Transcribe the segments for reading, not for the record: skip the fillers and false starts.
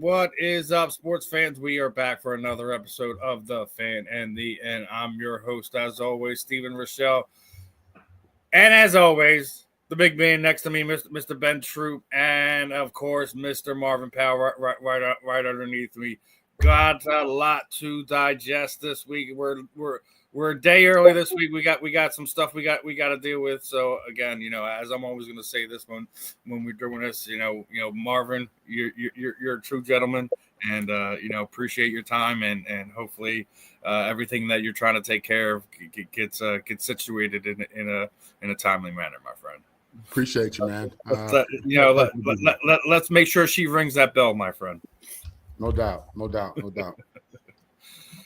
What is up, sports fans? We are back for another episode of The Fan and I'm your host, as always, Steve Rychel. And as always, the big man next to me, Mr. Ben Troupe, and of course, Mr. Marvin Powell right underneath me. Got a lot to digest this week. We're a day early this week. We got some stuff we got to deal with. So again, as I'm always going to say this when we're doing this, Marvin, you're a true gentleman, and appreciate your time and hopefully everything that you're trying to take care of gets situated in a timely manner, my friend. Appreciate you, man. Let's make sure she rings that bell, my friend. No doubt.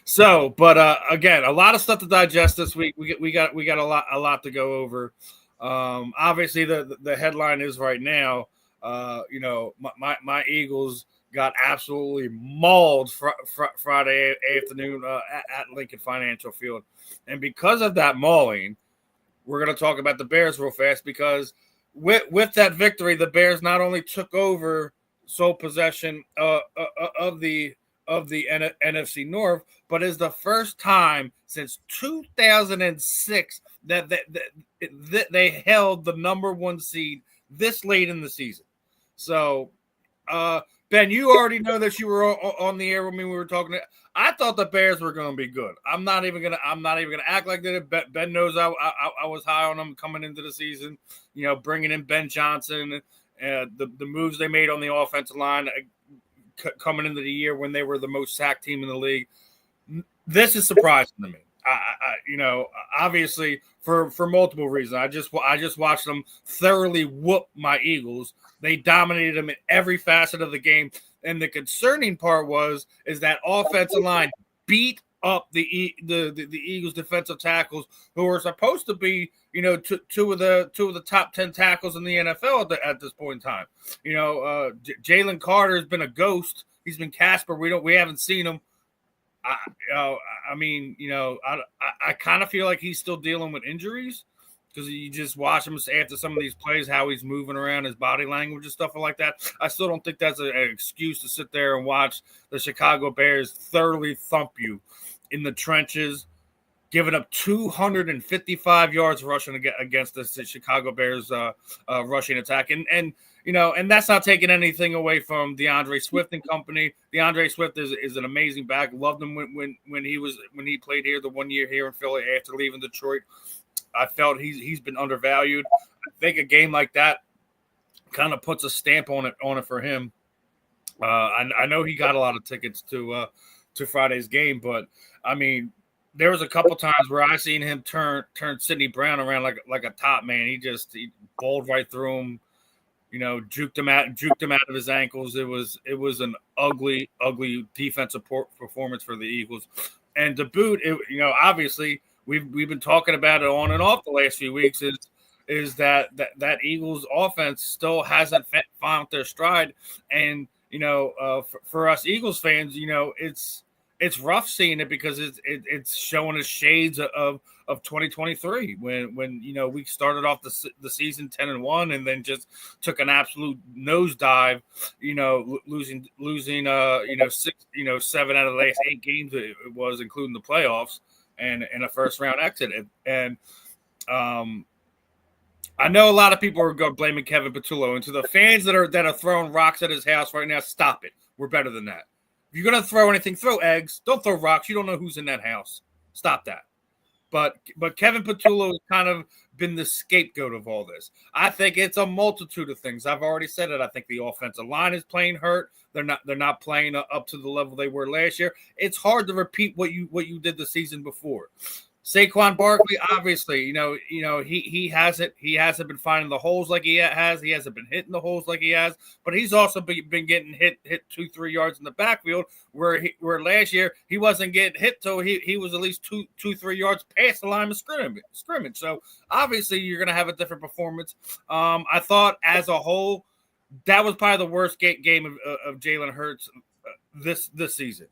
So, but again, a lot of stuff to digest this week. We got a lot to go over. Obviously, the headline is right now. My Eagles got absolutely mauled Friday afternoon at Lincoln Financial Field, and because of that mauling, we're going to talk about the Bears real fast because with that victory, the Bears not only took over sole possession of the NFC North, but is the first time since 2006 that they held the number one seed this late in the season. So, Ben, you already know that you were on the air with me when we were talking. I thought the Bears were going to be good. I'm not even gonna act like that. Ben knows I was high on them coming into the season. Bringing in Ben Johnson, the moves they made on the offensive line coming into the year when they were the most sacked team in the league. This is surprising to me. Obviously for multiple reasons. I just watched them thoroughly whoop my Eagles. They dominated them in every facet of the game. And the concerning part is that offensive line beat up the Eagles defensive tackles who are supposed to be, two of the top 10 tackles in the NFL at this point in time. Jalen Carter has been a ghost. He's been Casper. We haven't seen him. I kind of feel like he's still dealing with injuries because you just watch him after some of these plays, how he's moving around, his body language and stuff like that. I still don't think that's an excuse to sit there and watch the Chicago Bears thoroughly thump you in the trenches, giving up 255 yards rushing against the Chicago Bears rushing attack. And that's not taking anything away from DeAndre Swift and company. DeAndre Swift is an amazing back. Loved him when he played here the 1 year here in Philly after leaving Detroit. I felt he's been undervalued. I think a game like that kind of puts a stamp on it for him. I know he got a lot of tickets to Friday's game, but I mean, there was a couple times where I seen him turn Sidney Brown around like a top man. He bowled right through him, juked him out of his ankles. It was an ugly defensive performance for the Eagles. And to boot, obviously we've been talking about it on and off the last few weeks is that Eagles offense still hasn't found their stride. And for us Eagles fans, it's rough seeing it because it's showing us shades of 2023 when we started off the season 10-1 and then just took an absolute nosedive, losing 7 out of the last 8 games it was, including the playoffs and a first round exit. And I know a lot of people are blaming Kevin Patullo, and to the fans that are throwing rocks at his house right now, stop it. We're better than that. If you're going to throw anything, throw eggs. Don't throw rocks. You don't know who's in that house. Stop that. But Kevin Patullo has kind of been the scapegoat of all this. I think it's a multitude of things. I've already said it. I think the offensive line is playing hurt. They're not playing up to the level they were last year. It's hard to repeat what you did the season before. Saquon Barkley, obviously, he hasn't been finding the holes like he has. He hasn't been hitting the holes like he has, but he's also been getting hit 2-3 yards in the backfield where last year he wasn't getting hit till he was at least 2-3 yards past the line of scrimmage. So obviously you're going to have a different performance. I thought as a whole that was probably the worst game of Jalen Hurts this season.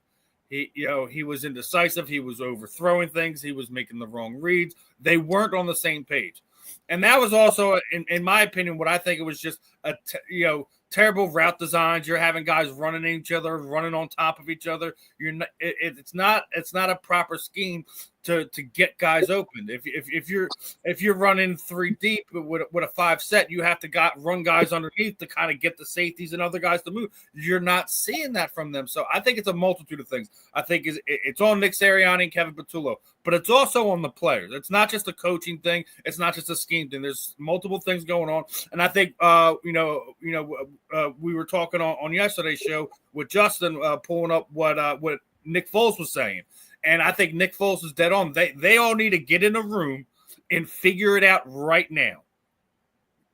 He was indecisive. He was overthrowing things. He was making the wrong reads. They weren't on the same page. And that was also, in my opinion, what I think it was just terrible route designs. You're having guys running each other, running on top of each other. It's not a proper scheme to get guys open. If you're running 3 deep with a 5 set, you have to run guys underneath to kind of get the safeties and other guys to move. You're not seeing that from them. So I think it's a multitude of things. I think it's on Nick Sirianni and Kevin Patullo, but it's also on the players. It's not just a coaching thing. It's not just a scheme thing. There's multiple things going on. And I think, we were talking on yesterday's show with Justin pulling up what Nick Foles was saying. And I think Nick Foles is dead on. They all need to get in a room and figure it out right now.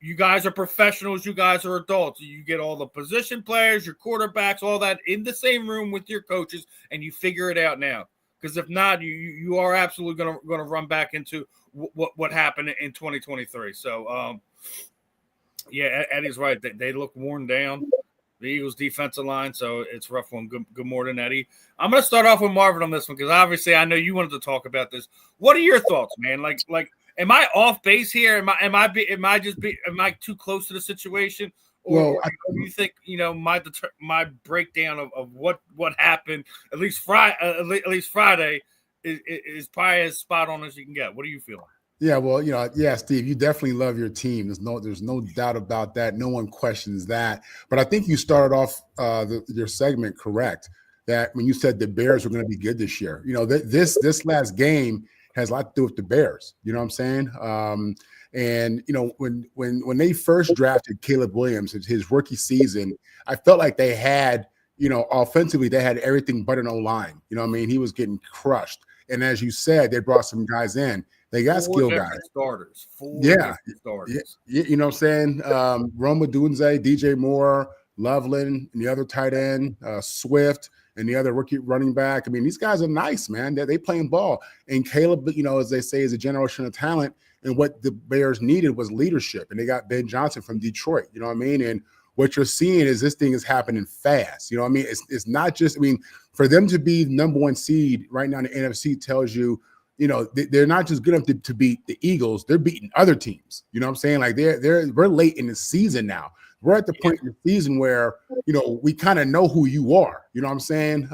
You guys are professionals. You guys are adults. You get all the position players, your quarterbacks, all that in the same room with your coaches, and you figure it out now. Because if not, you are absolutely going to run back into what happened in 2023. So, Eddie's right. They look worn down. The Eagles' defensive line, so it's a rough one. Good morning, Eddie. I'm going to start off with Marvin on this one because obviously I know you wanted to talk about this. What are your thoughts, man? Like, am I off base here? Am I too close to the situation? Or do you think my breakdown of what happened at least Friday is probably as spot on as you can get? What are you feeling? Yeah, well, Steve, you definitely love your team. There's no doubt about that. No one questions that. But I think you started off your segment correct, that when you said the Bears were going to be good this year. This last game has a lot to do with the Bears. You know what I'm saying? And when they first drafted Caleb Williams, his rookie season, I felt like they had, offensively, they had everything but an O-line. You know what I mean? He was getting crushed. And as you said, they brought some guys in. They got skill guys. Starters. Starters. You know what I'm saying? Roma Dunze, DJ Moore, Loveland, and the other tight end, Swift, and the other rookie running back. I mean, these guys are nice, man. They playing ball. And Caleb, as they say, is a generational talent. And what the Bears needed was leadership. And they got Ben Johnson from Detroit. You know what I mean? And what you're seeing is this thing is happening fast. You know what I mean? It's not just, for them to be number 1 seed right now in the NFC tells you, they're not just good enough to beat the Eagles. They're beating other teams. You know what I'm saying? Like we're late in the season now. We're at the point in the season where, we kind of know who you are. You know what I'm saying?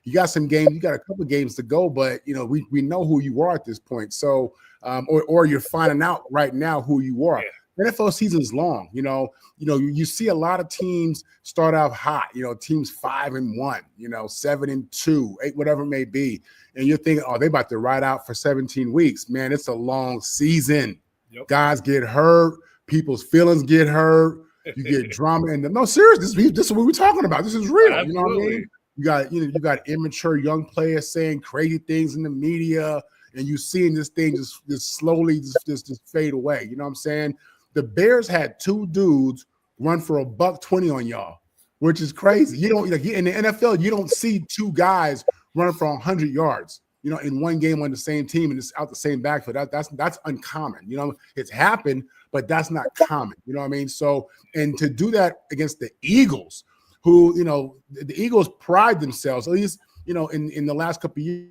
You got some games, you got a couple of games to go, but we know who you are at this point. So, or you're finding out right now who you are. Yeah. NFL season is long. You see a lot of teams start out hot. Teams 5-1, 7-2, 8, whatever it may be, and you're thinking, oh, they about to ride out for 17 weeks. Man, it's a long season. Yep. Guys get hurt. People's feelings get hurt. You get drama. And no, seriously, this is what we're talking about. This is real. Absolutely. You know what I mean? You got immature young players saying crazy things in the media, and you seeing this thing just slowly just fade away. You know what I'm saying? The Bears had 2 dudes run for $120 on y'all, which is crazy. You don't in the NFL, you don't see 2 guys running for 100 yards, in one game on the same team and it's out the same backfield. That's uncommon. It's happened, but that's not common. You know what I mean? So, and to do that against the Eagles, who, the Eagles pride themselves, at least, in the last couple of years,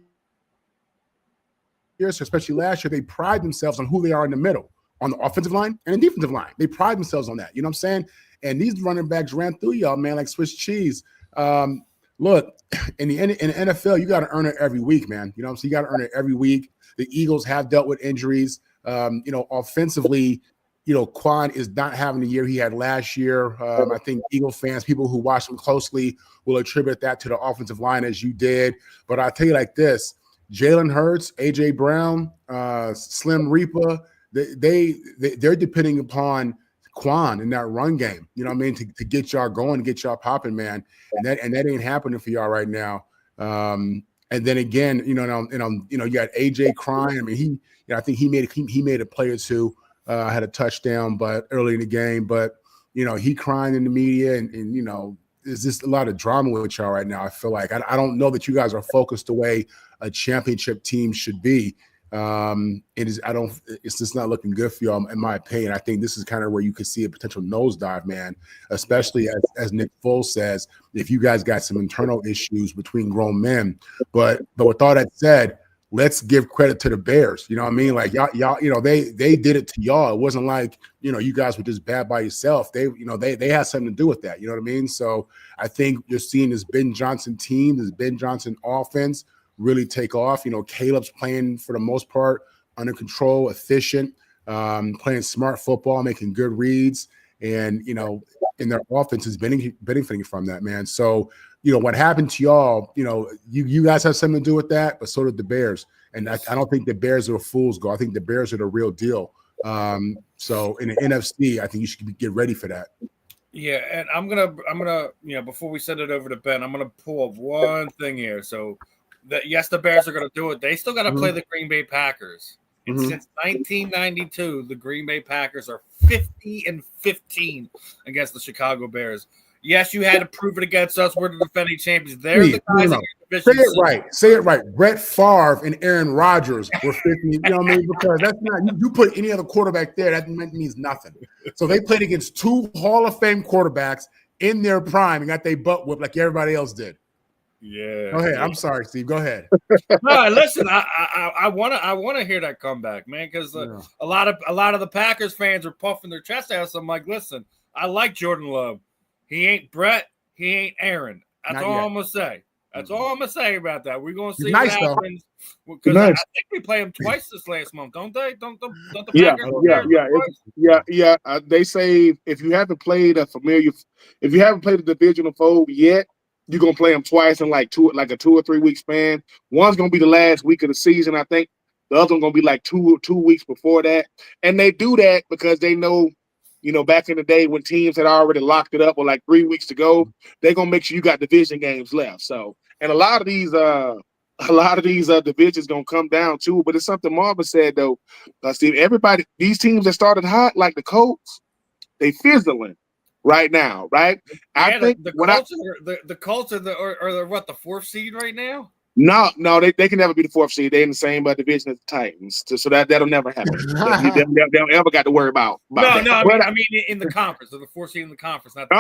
especially last year, they pride themselves on who they are in the middle, on the offensive line and the defensive line. They pride themselves on that. You know what I'm saying? And these running backs ran through y'all, man, like Swiss cheese. Look, in the NFL, you got to earn it every week, man. You know what I'm saying? You got to earn it every week. The Eagles have dealt with injuries. Offensively, Quan is not having the year he had last year. I think Eagle fans, people who watch them closely, will attribute that to the offensive line as you did. But I'll tell you like this, Jalen Hurts, A.J. Brown, Slim Reaper, they're depending upon Quan in that run game, you know what I mean, to get y'all going, get y'all popping, man. And that ain't happening for y'all right now. And then again, you got AJ crying. I mean, I think he made a play or two, had a touchdown, but early in the game. But he crying in the media, and there's just a lot of drama with y'all right now. I feel like I don't know that you guys are focused the way a championship team should be. It's just not looking good for y'all, in my opinion. I think this is kind of where you could see a potential nosedive, man, especially as Nick Foles says, if you guys got some internal issues between grown men. But with all that said, let's give credit to the Bears. You know what I mean? Like y'all, they did it to y'all. It wasn't like, you guys were just bad by yourself. They had something to do with that. You know what I mean? So I think you're seeing this Ben Johnson team, this Ben Johnson offense really take off. Caleb's playing for the most part under control, efficient, playing smart football, making good reads. And, in their offense is benefiting from that, man. So, what happened to y'all, you guys have something to do with that, but so did the Bears. And I don't think the Bears are a fool's gold. I think the Bears are the real deal. So in the NFC, I think you should get ready for that. Yeah, and I'm gonna before we send it over to Ben, I'm gonna pull up one thing here. So yes, the Bears are gonna do it. They still gotta play the Green Bay Packers. And since 1992, the Green Bay Packers are 50-15 against the Chicago Bears. Yes, you had to prove it against us. We're the defending champions. They're the guys in your division. Say it right. Brett Favre and Aaron Rodgers were 50. You know what I mean? Because that's not you put any other quarterback there, that means nothing. So they played against two Hall of Fame quarterbacks in their prime and got their butt whipped like everybody else did. Yeah. Go ahead. I'm sorry, Steve. Go ahead. No, listen. I want to hear that comeback, man, because a lot of the Packers fans are puffing their chest out. So I'm like, listen, I like Jordan Love. He ain't Brett. He ain't Aaron. That's all I'm gonna say. That's all I'm gonna say about that. We're gonna see what happens. Because I think we play them twice this last month, don't they? Don't the Packers? Yeah. They say if you haven't played a divisional foe yet, you're gonna play them twice in like a 2 or 3 week span. One's gonna be the last week of the season, I think. The other one's gonna be like 2 weeks before that. And they do that because they know, back in the day when teams had already locked it up with like 3 weeks to go, they're gonna make sure you got division games left. So, and a lot of these divisions gonna come down too. But it's something Marvin said though, Steve. Everybody, these teams that started hot, like the Colts, they fizzling right now, right? I think the Colts are the 4th seed right now. No, they can never be the 4th seed. They're in the same division as the Titans, so that'll never happen. they don't ever got to worry about that. No. I mean, in the conference, or the 4th seed in the conference. Not the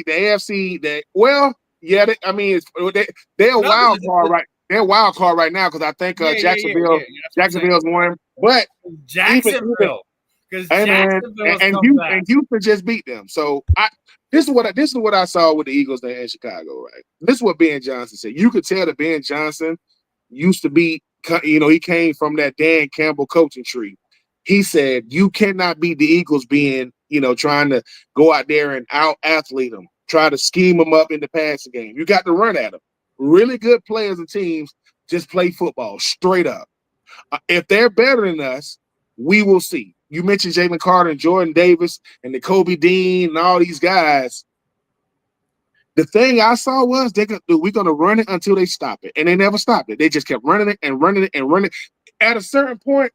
AFC. Well, yeah. They're a wild card right. They're a wild card right now because I think Jacksonville's won, but Jacksonville. And Houston just beat them. So this is what I saw with the Eagles in Chicago, right? This is what Ben Johnson said. You could tell that Ben Johnson used to be, he came from that Dan Campbell coaching tree. He said you cannot beat the Eagles being, trying to go out there and out athlete them, try to scheme them up in the passing game. You got to run at them. Really good players and teams just play football straight up. If they're better than us, we will see. You mentioned Jalen Carter and Jordan Davis and the Kobe Dean and all these guys. The thing I saw was we're going to run it until they stop it. And they never stopped it. They just kept running it and running it and running it. At a certain point,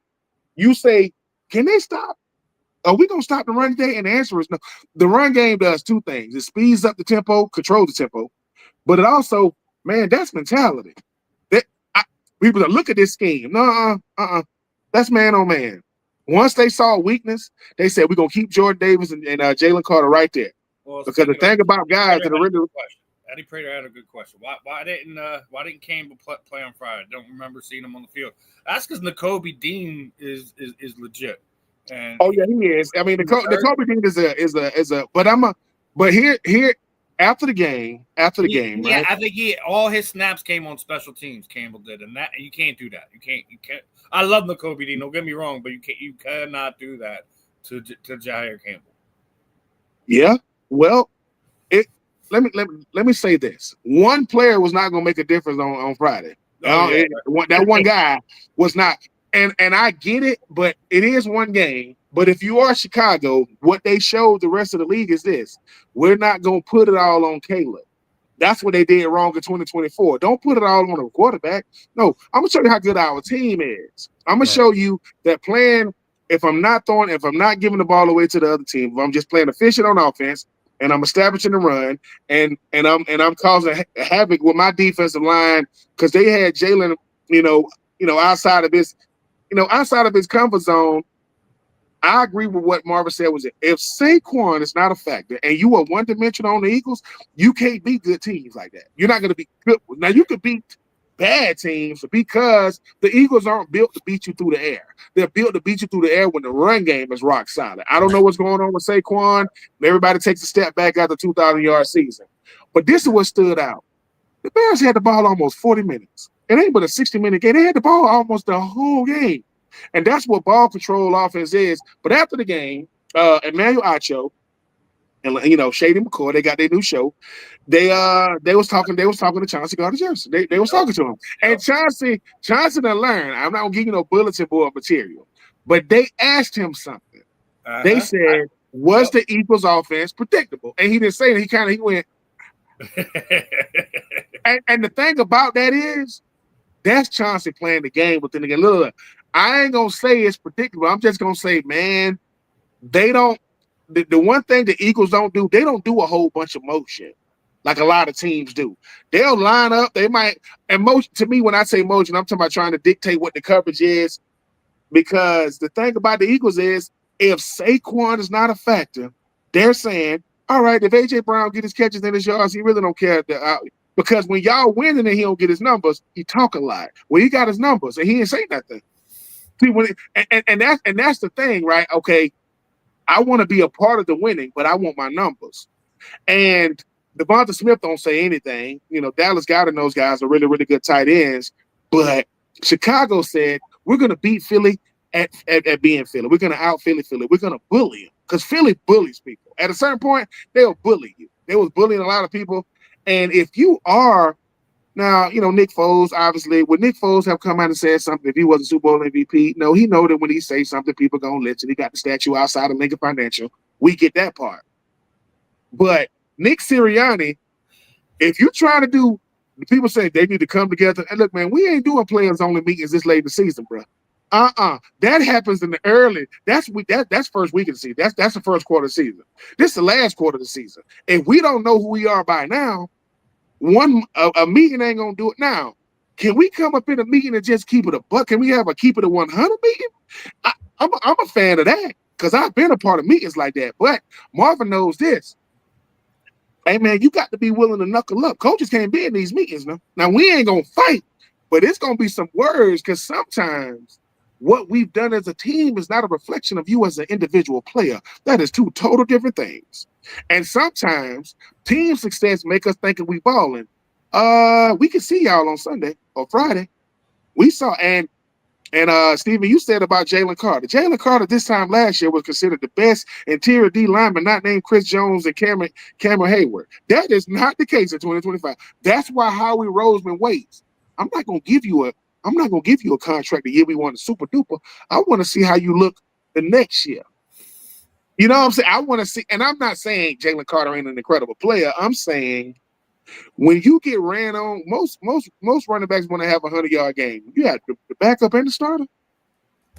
you say, can they stop? Are we going to stop the run today? And the answer is no. The run game does two things. It speeds up the tempo, controls the tempo. But it also, man, that's mentality. People that look at this scheme. That's man on man. Once they saw weakness, they said we're gonna keep Jordan Davis and Jalen Carter right there. Well, because the thing about guys that are really Eddie Prater had a good question. Why didn't Campbell play on Friday? I don't remember seeing him on the field. That's because Nakobe Dean is legit. And he is. I mean, Nakobe Dean is a. But here after the game, right? Yeah, I think all his snaps came on special teams. Campbell did, and you can't do that. You can't. I love Nakobe Dean. Don't get me wrong, but you cannot do that to Jair Campbell. Yeah. Well, let me say this: one player was not going to make a difference on Friday. That one guy was not, and I get it, but it is one game. But if you are Chicago, what they showed the rest of the league is this: we're not going to put it all on Caleb. That's what they did wrong in 2024. Don't put it all on a quarterback. No, I'm going to show you how good our team is. I'm going to show you that playing, if I'm not giving the ball away to the other team, if I'm just playing efficient on offense and I'm establishing the run and I'm causing havoc with my defensive line because they had Jalen, outside of his comfort zone. I agree with what Marvin said. Was if Saquon is not a factor and you are one-dimensional on the Eagles, you can't beat good teams like that. You're not going to be good. Now you could beat bad teams because the Eagles aren't built to beat you through the air. They're built to beat you through the air when the run game is rock solid. I don't know what's going on with Saquon. Everybody takes a step back after 2,000-yard season. But this is what stood out. The Bears had the ball almost 40 minutes. It ain't but a 60-minute game. They had the ball almost the whole game. And that's what ball control offense is. But after the game, Emmanuel Acho and Shady McCoy, they got their new show. They was talking to Chauncey Gardner-Johnson. They was talking to him. And Chauncey done learned. I'm not gonna give you no bulletin board material, but they asked him something. They said, was the Eagles offense predictable? And he didn't say it. He went. and the thing about that is, that's Chauncey playing the game within the game. Look, I ain't gonna say it's predictable. I'm just gonna say, man, they don't. The one thing the Eagles don't do, they don't do a whole bunch of motion like a lot of teams do. They'll line up. They might. And motion, to me, when I say motion, I'm talking about trying to dictate what the coverage is. Because the thing about the Eagles is, if Saquon is not a factor, they're saying, all right, if A.J. Brown get his catches in his yards, he really don't care. Because when y'all winning and he don't get his numbers, he talk a lot. Well, he got his numbers and he ain't say nothing. See, that's the thing, right? Okay, I want to be a part of the winning, but I want my numbers. And Devonta Smith don't say anything. Dallas Goedert and those guys are really, really good tight ends. But Chicago said, we're going to beat Philly at being Philly. We're going to out Philly. We're going to bully them because Philly bullies people. At a certain point, they'll bully you. They was bullying a lot of people. And if you are now, Nick Foles, obviously, would Nick Foles have come out and said something if he wasn't Super Bowl MVP? No, he know that when he say something, people going to listen. He got the statue outside of Lincoln Financial. We get that part. But Nick Sirianni, if you're trying to do, people say they need to come together. And look, man, we ain't doing players-only meetings this late in the season, bro. That happens in the early. That's first week of the season. That's the first quarter of the season. This is the last quarter of the season. If we don't know who we are by now, a meeting ain't gonna do it. Now, can we come up in a meeting and just keep it a buck? Can we have a keep it a 100 meeting? I'm a fan of that because I've been a part of meetings like that. But Marvin knows this. Hey man, you got to be willing to knuckle up. Coaches can't be in these meetings now. Now we ain't gonna fight, but it's gonna be some words because sometimes what we've done as a team is not a reflection of you as an individual player. That is two total different things. And sometimes team success make us think we balling. We can see y'all on Sunday or Friday. We saw and Steven, you said about Jalen Carter. Jalen Carter this time last year was considered the best interior D lineman, not named Chris Jones and Cameron Hayward. That is not the case in 2025. That's why Howie Roseman waits. I'm not gonna give you a contract the year we won the Super Duper. I want to see how you look the next year. You know what I'm saying? I want to see, and I'm not saying Jalen Carter ain't an incredible player. I'm saying when you get ran on, most running backs want to have a 100-yard game. You have the backup and the starter.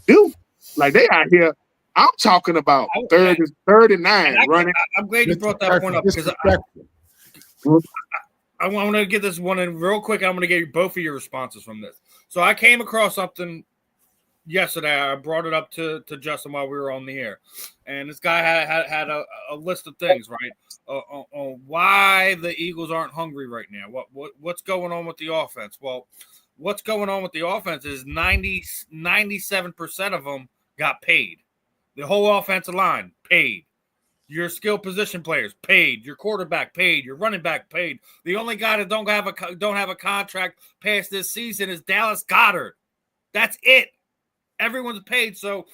Dude, like they out here. I'm talking about third and 9 running. I'm glad you brought that point up because I want to get this one in real quick. I'm going to get both of your responses from this. So I came across something yesterday. I brought it up to Justin while we were on the air, and this guy had a list of things, right, on why the Eagles aren't hungry right now. What's going on with the offense? Well, what's going on with the offense is 97% of them got paid. The whole offensive line paid. Your skill position players paid. Your quarterback paid. Your running back paid. The only guy that don't have a contract past this season is Dallas Goedert. That's it. Everyone's paid, so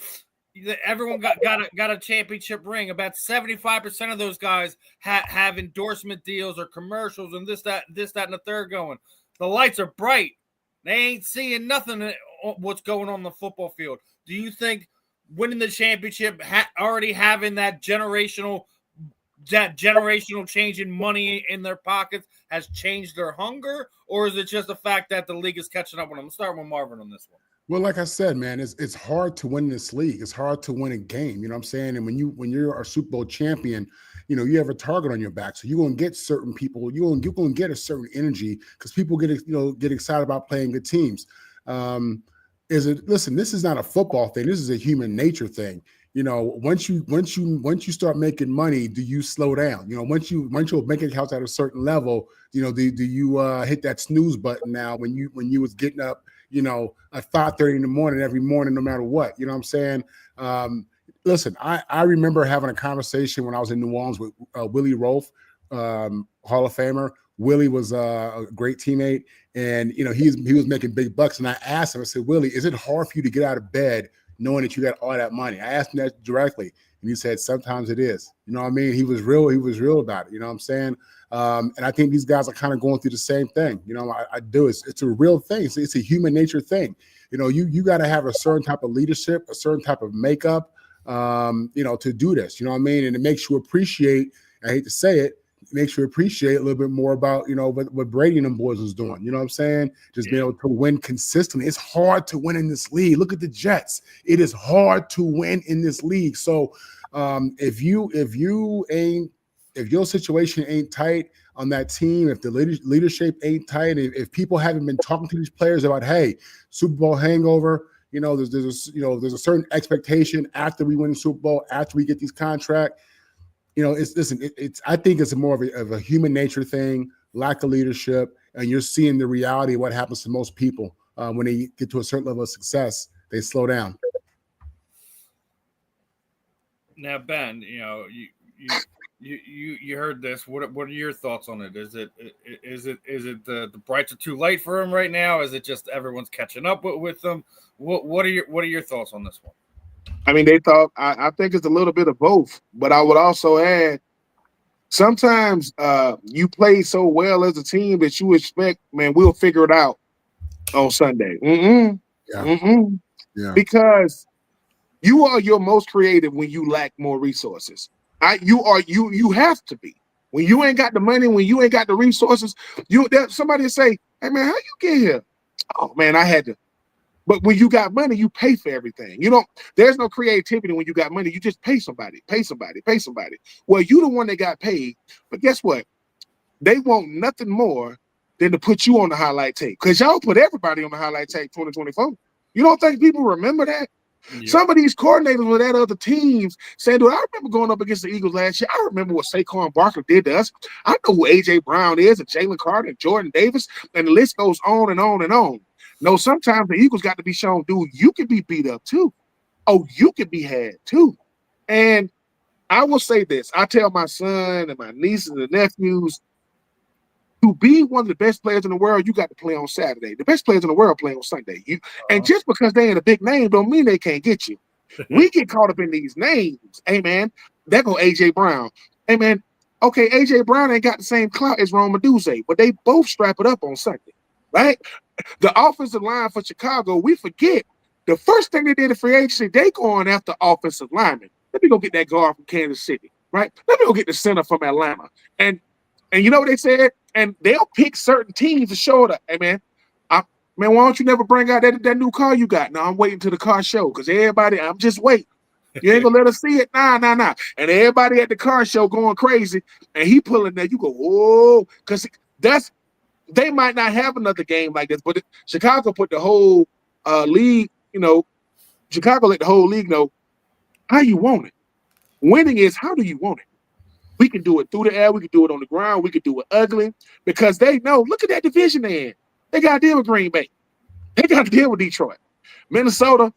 everyone got a championship ring. About 75% of those guys have endorsement deals or commercials and this, that, and the third going. The lights are bright. They ain't seeing nothing what's going on the football field. Do you think winning the championship, already having that generational change in money in their pockets has changed their hunger, or is it just the fact that the league is catching up with them? I'm starting with Marvin on this one. Well, like I said, man, it's hard to win this league. It's hard to win a game. You know what I'm saying? And when you're a Super Bowl champion, you have a target on your back. So you're gonna get certain people. You're gonna get a certain energy because people get excited about playing good teams. Listen, this is not a football thing. This is a human nature thing. once you start making money, do you slow down? Once your bank account's at a certain level, do you hit that snooze button now when you was getting up, at 5:30 in the morning every morning, no matter what? You know what I'm saying? Listen, I remember having a conversation when I was in New Orleans with Willie Rolfe, Hall of Famer. Willie was a great teammate, and he was making big bucks. And I asked him, I said, Willie, is it hard for you to get out of bed knowing that you got all that money? I asked him that directly, and he said, sometimes it is. You know what I mean? He was real about it. You know what I'm saying? And I think these guys are kind of going through the same thing. I do. It's a real thing. It's a human nature thing. You got to have a certain type of leadership, a certain type of makeup, to do this. You know what I mean? And it makes you appreciate, I hate to say it, makes you appreciate a little bit more about, what Brady and them boys was doing. You know what I'm saying? Just being able to win consistently. It's hard to win in this league. Look at the Jets. It is hard to win in this league. So if your situation ain't tight on that team, if the leadership ain't tight, if people haven't been talking to these players about, hey, Super Bowl hangover, there's a certain expectation after we win the Super Bowl, after we get these contracts. I think it's more of a human nature thing, lack of leadership, and you're seeing the reality of what happens to most people when they get to a certain level of success. They slow down. Now, Ben, you heard this. What are your thoughts on it? Is it the brights are too light for him right now? Is it just everyone's catching up with them? What are your thoughts on this one? I mean, I think it's a little bit of both, but I would also add, sometimes you play so well as a team that you expect, man, we'll figure it out on Sunday. Yeah. Because you are your most creative when you lack more resources. You have to be. When you ain't got the money, when you ain't got the resources, somebody will say, hey man, how you get here? Oh man, I had to. But when you got money, you pay for everything. There's no creativity when you got money. You just pay somebody. Well, you the one that got paid, but guess what? They want nothing more than to put you on the highlight tape, because y'all put everybody on the highlight tape 2024. You don't think people remember that? Yep. Some of these coordinators with that other teams saying, dude, I remember going up against the Eagles last year. I remember what Saquon Barkley did to us. I know who A.J. Brown is, and Jalen Carter, and Jordan Davis, and the list goes on and on and on. No, sometimes the Eagles got to be shown, dude, you can be beat up too. Oh, you can be had too. And I will say this. I tell my son and my nieces and nephews, to be one of the best players in the world, you got to play on Saturday. The best players in the world play on Sunday. And just because they ain't a big name don't mean they can't get you. We get caught up in these names. Hey, man, there go A.J. Brown. Hey, man, okay, A.J. Brown ain't got the same clout as Rome Odunze, but they both strap it up on Sunday, right? The offensive line for Chicago, we forget the first thing they did in free agency, they going after offensive linemen. Let me go get that guard from Kansas City, right? Let me go get the center from Atlanta. And you know what they said? And they'll pick certain teams to show it. Hey, man, why don't you never bring out that new car you got? No, I'm waiting till the car show, because I'm just waiting. You ain't going to let us see it? Nah. And everybody at the car show going crazy, and he pulling that. You go, oh, because they might not have another game like this, but Chicago put the whole league, Chicago let the whole league know how you want it. Winning is, how do you want it? We can do it through the air. We can do it on the ground. We can do it ugly, because they know, look at that division they're in. They got to deal with Green Bay. They got to deal with Detroit. Minnesota,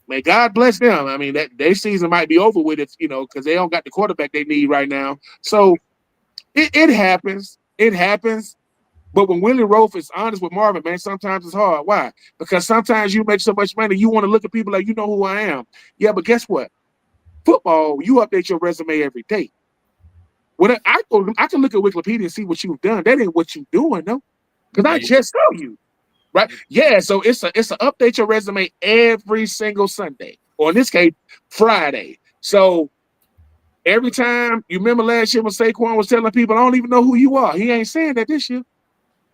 may God bless them. I mean, their season might be over with it, because they don't got the quarterback they need right now. So it happens. It happens. But when Willie Rolfe is honest with Marvin, man, sometimes it's hard. Why? Because sometimes you make so much money, you want to look at people like, you know who I am. Yeah, but guess what? Football, you update your resume every day. When I can look at Wikipedia and see what you've done. That ain't what you're doing, no. Because I just saw you, right? Yeah, so it's a update your resume every single Sunday, or in this case, Friday. So every time, you remember last year when Saquon was telling people, I don't even know who you are. He ain't saying that this year.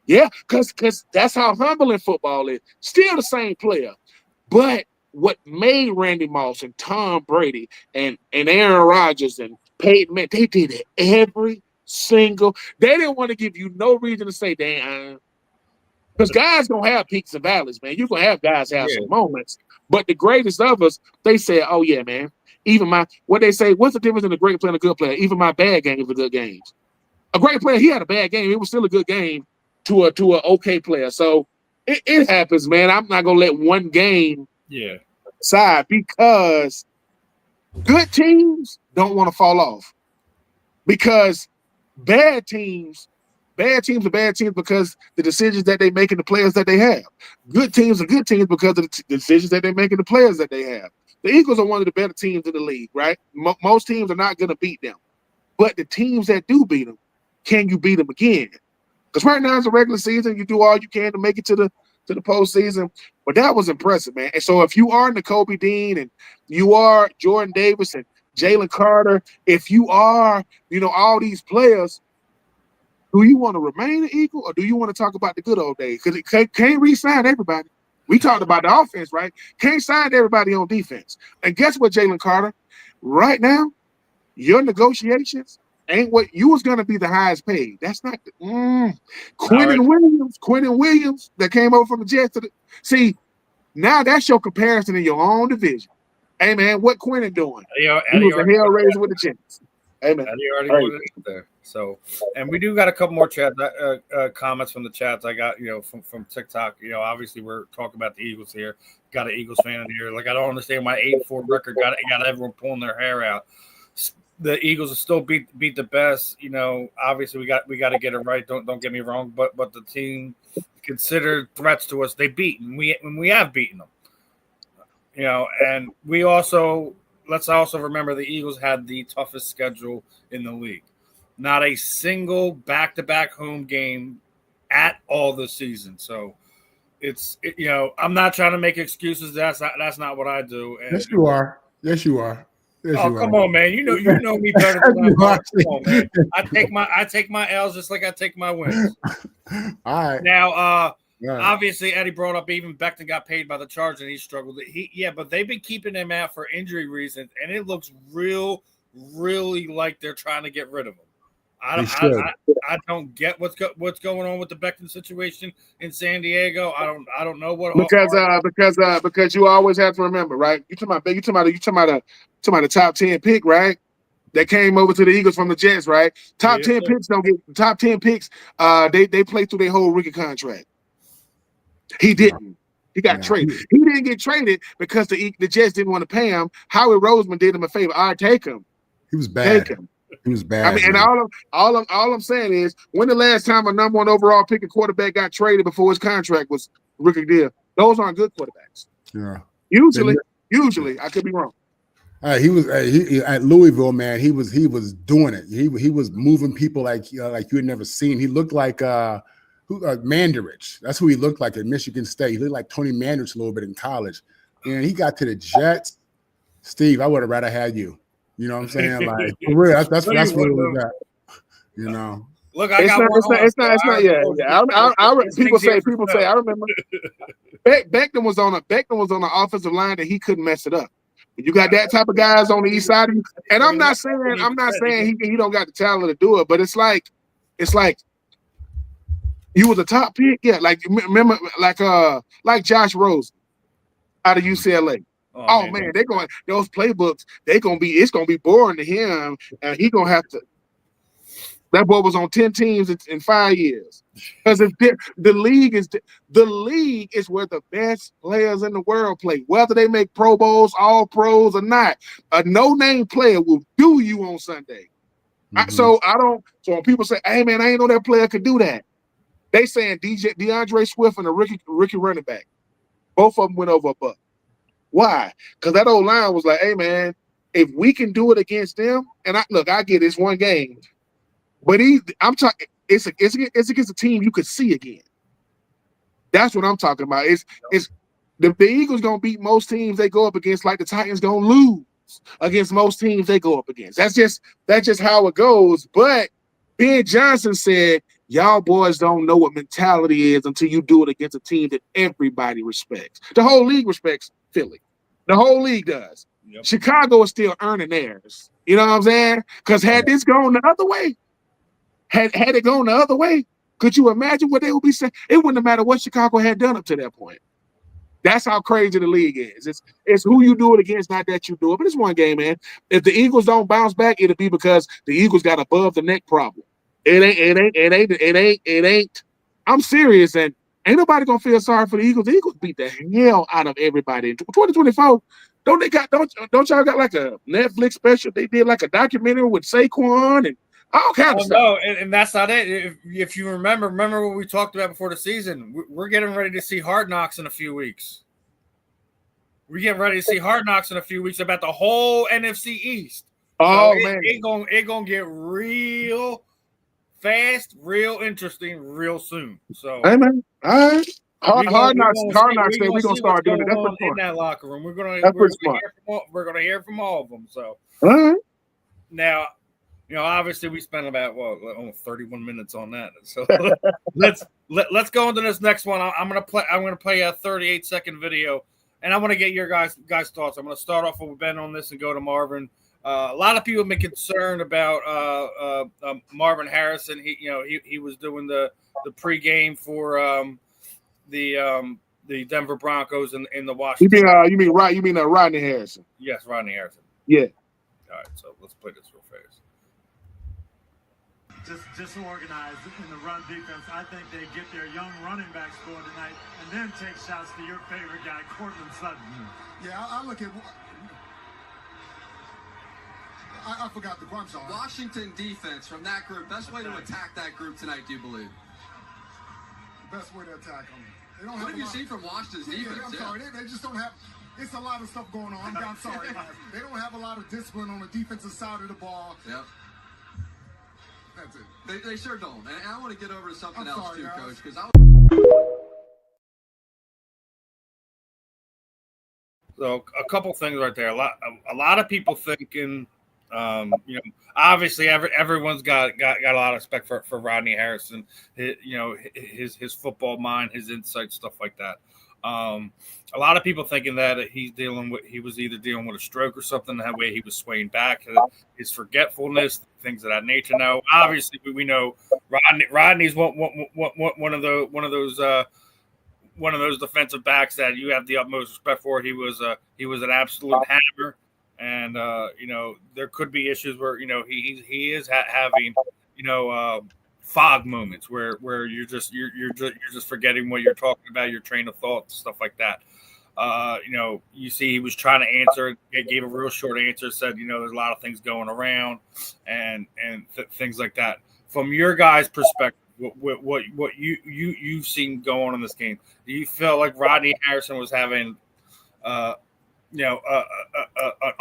Yeah, because that's how humbling football is. Still the same player. But what made Randy Moss and Tom Brady and Aaron Rodgers and Peyton Manning, they did it every single. They didn't want to give you no reason to say, damn. Because guys gonna have peaks and valleys, man. You're gonna have guys have some moments. But the greatest of us, they said, oh yeah, man, Even what they say, what's the difference in a great player and a good player? Even my bad games are good games. A great player, he had a bad game. It was still a good game to an okay player. So it happens, man. I'm not gonna let one game side because good teams don't want to fall off. Because bad teams are bad teams because the decisions that they make and the players that they have. Good teams are good teams because of the decisions that they make and the players that they have. The Eagles are one of the better teams in the league, right? Most teams are not going to beat them. But the teams that do beat them, can you beat them again? Because right now it's a regular season. You do all you can to make it to the postseason. But that was impressive, man. And so if you are Nakobe Dean and you are Jordan Davis and Jalen Carter, if you are, all these players, do you want to remain an Eagle or do you want to talk about the good old days? Because it can't re-sign everybody. We talked about the offense, right? Can't sign everybody on defense. And guess what, Jalen Carter? Right now, your negotiations ain't what you was going to be the highest paid. That's not Quentin Williams that came over from the Jets. See, now that's your comparison in your own division. Hey, man, what Quentin doing? He was a hellraiser with the Jets. Hey, man. Eddie already put it in there. So, and we do got a couple more chat comments from the chats I got, from TikTok. Obviously we're talking about the Eagles here. Got an Eagles fan in here. Like, I don't understand why 8-4 record got everyone pulling their hair out. The Eagles will still beat the best. Obviously we got to get it right. Don't get me wrong, but the team considered threats to us, they beat, and we have beaten them. And let's also remember the Eagles had the toughest schedule in the league. Not a single back-to-back home game at all this season. So I'm not trying to make excuses. That's not what I do. And, yes, you are. Yes, you are. Yes, come on, man. You know me better than that. Come on, man. I take my L's just like I take my wins. All right. Now, obviously, Eddie brought up even Becton got paid by the Chargers and he struggled. But they've been keeping him out for injury reasons, and it looks really like they're trying to get rid of him. I don't get what's going on with the Becton situation in San Diego. I don't know what because you always have to remember, right? You talking about the top 10 pick, right? That came over to the Eagles from the Jets, right? Top 10 picks don't get top 10 picks. They play through their whole rookie contract. He didn't. He got traded. He didn't get traded because the Jets didn't want to pay him. Howie Roseman did him a favor. All right, take him. He was bad. Take him. He was bad. I mean, and all I'm saying is, when the last time a number one overall pick and quarterback got traded before his contract was rookie deal? Those aren't good quarterbacks. Yeah. Usually, I could be wrong. He was at Louisville, man. He was doing it. He was moving people like you had never seen. He looked like Mandarich. That's who he looked like at Michigan State. He looked like Tony Mandarich a little bit in college. And he got to the Jets. Steve, I would have rather had you. You know what I'm saying? Like, for real, that's what it was at. Look, it's not. Yeah. People say. I remember. Becton was on the offensive line that he couldn't mess it up. You got that type of guys on the east side, and I'm not saying he don't got the talent to do it, but it's like you was a top pick, yeah. Like, remember, like Josh Rosen out of UCLA. Oh man, they're going those playbooks. It's gonna be boring to him, and he gonna have to. That boy was on 10 teams in 5 years because the league is where the best players in the world play. Whether they make Pro Bowls, All Pros, or not, a no-name player will do you on Sunday. Mm-hmm. So when people say, "Hey man, I ain't know that player could do that," they saying DeAndre Swift and a rookie running back, both of them went over a buck. Why? Because that old line was like, "Hey man, if we can do it against them," and I get it's one game, but I'm talking. It's against a team you could see again. That's what I'm talking about. It's the Eagles gonna beat most teams they go up against, like the Titans gonna lose against most teams they go up against. That's just how it goes. But Ben Johnson said, "Y'all boys don't know what mentality is until you do it against a team that everybody respects. The whole league respects Philly. The whole league does. Yep. Chicago is still earning theirs. You know what I'm saying? Because had this gone the other way, had it gone the other way, could you imagine what they would be saying? It wouldn't have mattered what Chicago had done up to that point. That's how crazy the league is. It's who you do it against, not that you do it. But it's one game, man. If the Eagles don't bounce back, it'll be because the Eagles got above the neck problem. It ain't. I'm serious, and ain't nobody gonna feel sorry for the Eagles. The Eagles beat the hell out of everybody in 2024. Don't y'all got like a Netflix special? They did like a documentary with Saquon and all kinds of stuff. No, and that's not it. If you remember what we talked about before the season. We're getting ready to see Hard Knocks in a few weeks. We're getting ready to see Hard Knocks in a few weeks about the whole NFC East. Oh so man, it gonna get real fast, real interesting, real soon. So, hey man, all right. Hard knocks. We're gonna start doing it. That's what's fun in that locker room. We're gonna hear from all of them. So, all right. Now, obviously we spent about almost 31 minutes on that. So let's go into this next one. I'm gonna play a 38-second video, and I want to get your guys' thoughts. I'm gonna start off with Ben on this and go to Marvin. A lot of people have been concerned about Marvin Harrison. He was doing the pregame for the Denver Broncos in the Washington. You mean Rodney Harrison? Yes, Rodney Harrison. Yeah. All right, so let's play this real fast. Disorganized in the run defense. I think they get their young running backs going tonight and then take shots to your favorite guy, Cortland Sutton. Yeah, I look at. I forgot the group. I'm sorry. Washington defense from that group. Best way to attack that group tonight, do you believe? The best way to attack them. They don't what have you seen from Washington's defense? I'm sorry. They just don't have. It's a lot of stuff going on. I'm sorry, guys. They don't have a lot of discipline on the defensive side of the ball. Yep. That's it. They sure don't. And I want to get over to something else too, Coach, because So a couple things right there. A lot of people thinking, obviously everyone's got a lot of respect for Rodney Harrison. His football mind, his insight, stuff like that. A lot of people thinking that he was either dealing with a stroke or something. That way he was swaying back, his forgetfulness, things of that nature. Now, obviously, we know Rodney's one of those defensive backs that you have the utmost respect for. He was an absolute hammer, and there could be issues where he is having fog moments where you're just forgetting what you're talking about, your train of thought, stuff like that. You see he was trying to answer, gave a real short answer, said, there's a lot of things going around and things like that. From your guys' perspective, what you've seen going on in this game, do you feel like Rodney Harrison was having an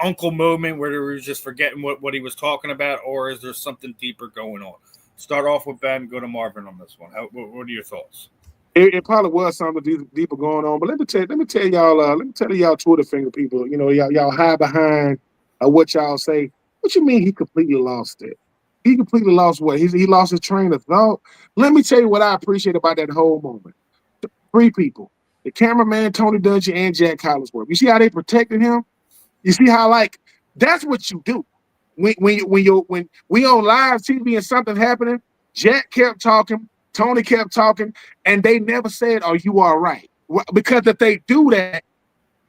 uncle moment where he was just forgetting what he was talking about, or is there something deeper going on? Start off with Ben, go to Marvin on this one. What are your thoughts? It probably was something deeper going on, but let me tell y'all Twitter finger people. Y'all hide behind what y'all say. What you mean he completely lost it? He completely lost what? He lost his train of thought. Let me tell you what I appreciate about that whole moment. 3 people: the cameraman, Tony Dungy, and Jack Collinsworth. You see how they protected him? You see how that's what you do. When we on live TV and something happening, Jack kept talking, Tony kept talking, and they never said, "Are you all right?" Because if they do that,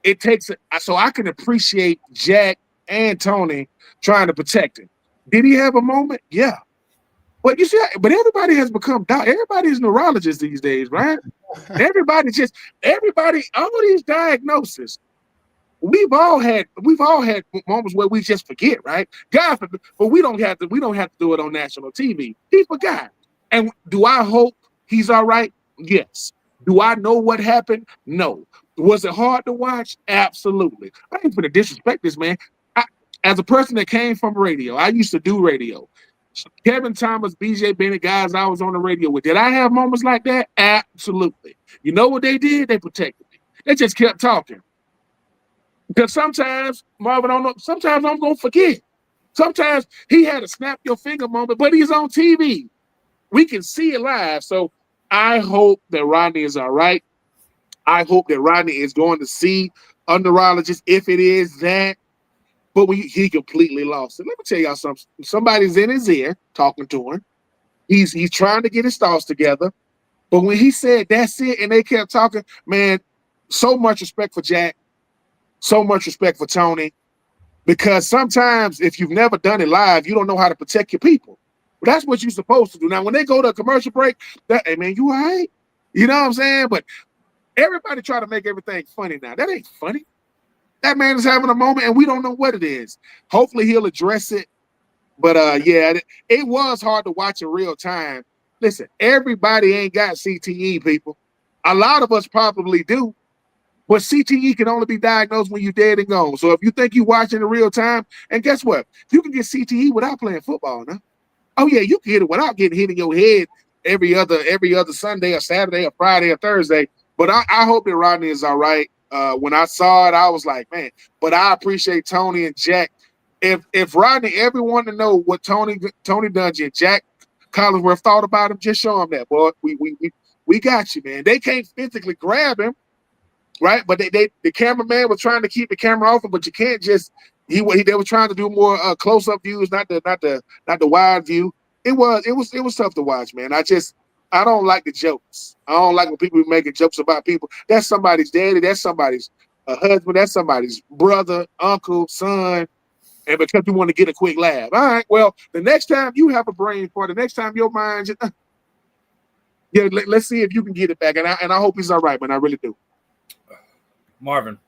it takes it. So I can appreciate Jack and Tony trying to protect him. Did he have a moment? Yeah. But you see, everybody has become everybody's neurologists these days, right? Everybody, all these diagnoses. We've all had moments where we just forget, right? God forbid, but we don't have to do it on national TV. He forgot. And do I hope he's all right? Yes. Do I know what happened? No. Was it hard to watch? Absolutely. I ain't gonna disrespect this man. As a person that came from radio, I used to do radio. Kevin Thomas, BJ Bennett, guys I was on the radio with. Did I have moments like that? Absolutely. You know what they did? They protected me. They just kept talking. Because sometimes, Marvin, sometimes I'm going to forget. Sometimes he had a snap your finger moment, but he's on TV. We can see it live. So I hope that Rodney is all right. I hope that Rodney is going to see a neurologist if it is that. But he completely lost it. Let me tell y'all something. Somebody's in his ear talking to him. He's trying to get his thoughts together. But when he said that's it and they kept talking, man, so much respect for Jack, so much respect for Tony, because sometimes if you've never done it live, you don't know how to protect your people. But that's what you're supposed to do. Now, when they go to a commercial break, hey, man, you all right? You know what I'm saying? But everybody try to make everything funny now. That ain't funny. That man is having a moment, and we don't know what it is. Hopefully, he'll address it. But, yeah, it was hard to watch in real time. Listen, everybody ain't got CTE, people. A lot of us probably do. But CTE can only be diagnosed when you're dead and gone. So if you think you're watching in real time, and guess what? You can get CTE without playing football now. Oh, yeah, you can get it without getting hit in your head every other Sunday or Saturday or Friday or Thursday. But I hope that Rodney is all right. When I saw it, I was like, man. But I appreciate Tony and Jack. If Rodney ever wanted to know what Tony Dungy and Jack Collinsworth thought about him, just show him that, boy. We got you, man. They can't physically grab him, right? But the cameraman was trying to keep the camera off him, but you can't just. They were trying to do more close-up views, not the wide view. It was tough to watch, man. I don't like the jokes. I don't like when people be making jokes about people. That's somebody's daddy. That's somebody's husband. That's somebody's brother, uncle, son. And because you want to get a quick laugh. All right, well, the next time you have a brain fart, the next time your mind just, yeah, let's see if you can get it back. And I hope he's all right, man. I really do. Marvin.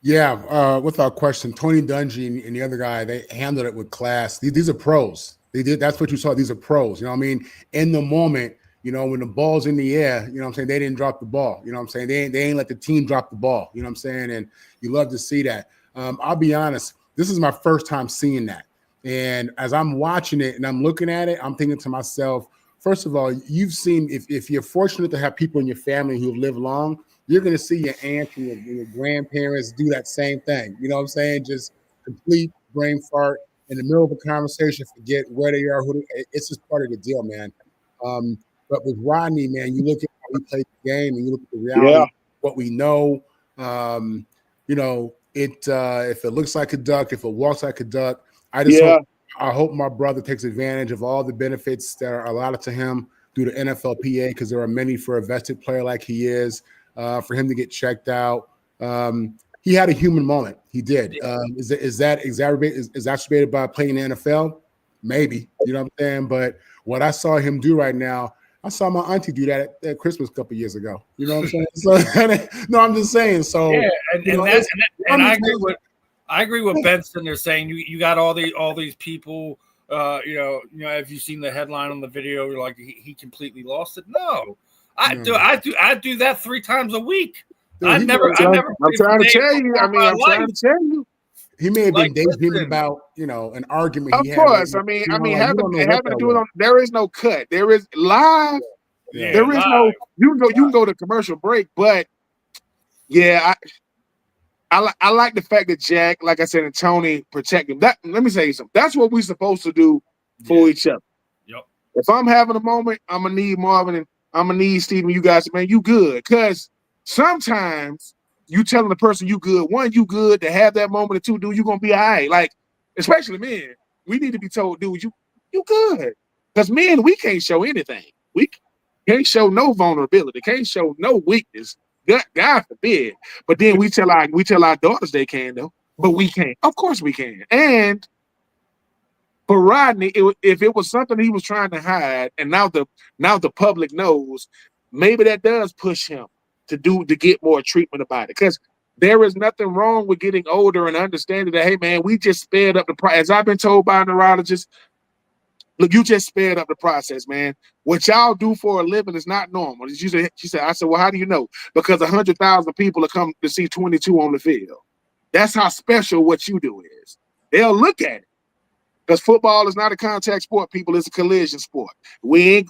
Yeah, without question, Tony Dungy and the other guy, they handled it with class. These are pros. They did. That's what you saw. These are pros. You know what I mean? In the moment, you know, when the ball's in the air, you know what I'm saying? They didn't drop the ball. You know what I'm saying? They ain't let the team drop the ball. You know what I'm saying? And you love to see that. I'll be honest. This is my first time seeing that. And as I'm watching it and I'm looking at it, I'm thinking to myself, first of all, you've seen, if you're fortunate to have people in your family who live long, you're going to see your aunts and your grandparents do that same thing. You know what I'm saying? Just complete brain fart in the middle of a conversation, forget where they are. It's just part of the deal, man. But with Rodney, man, you look at how he played the game and you look at the reality of what we know. You know, if it looks like a duck, if it walks like a duck, I hope my brother takes advantage of all the benefits that are allotted to him through the NFLPA, because there are many for a vested player like he is. For him to get checked out, he had a human moment. He did. Is that exacerbated by playing in the NFL? Maybe. You know what I'm saying? But what I saw him do right now, I saw my auntie do that at Christmas a couple years ago. You know what I'm saying? So, no, I'm just saying. So yeah, I agree with Benson. They're saying you got all these people. You know, have you seen the headline on the video? You're like, he completely lost it. No, I do that 3 times a week. Dude, I'm trying to tell you. I mean, I'm trying to tell you. He may have been daydreaming about, an argument. Of course, I mean, having to do it on. There is no cut. There is live. Yeah, there is no. You can go to commercial break, but yeah, I like the fact that Jack, like I said, and Tony protect him. Let me say something. That's what we're supposed to do for each other. Yep. If I'm having a moment, I'm gonna need Marvin and I'm gonna need Steve and you guys. Man, you good? Because sometimes you telling the person you good. One, you good to have that moment. And 2, dude, you gonna be all right. Like, especially men, we need to be told, dude, you good. Because men, we can't show anything. We can't show no vulnerability. Can't show no weakness. God forbid. But then we tell our daughters they can though. But we can't. Of course we can. And for Rodney, if it was something he was trying to hide, and now the public knows, maybe that does push him to get more treatment about it. Because there is nothing wrong with getting older and understanding that, hey man, we just sped up the process. As I've been told by a neurologist, look, you just sped up the process, man. What y'all do for a living is not normal. She said, I said, well, how do you know? Because 100,000 people have come to see 22 on the field. That's how special what you do is. They'll look at it. Because football is not a contact sport, people. It's a collision sport. We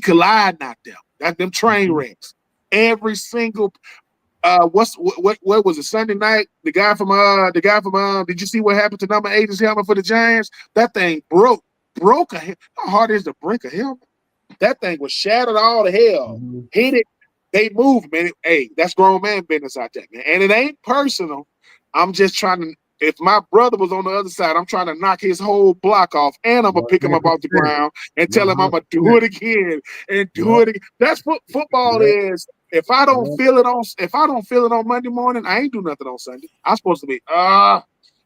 collide, not them. That's them train wrecks. Every single what was it, Sunday night? The guy from did you see what happened to number 8's helmet for the Giants? That thing broke a helmet. How hard is to break a helmet? That thing was shattered all to hell. Mm-hmm. Hit it. They moved, man. Hey, that's grown man business out there, man. And it ain't personal. I'm just trying to. If my brother was on the other side, I'm trying to knock his whole block off, and I'm gonna pick him up off the ground and tell him I'm gonna do it again and do it again. That's what football is. If I don't feel it on Monday morning, I ain't do nothing on Sunday. I'm supposed to be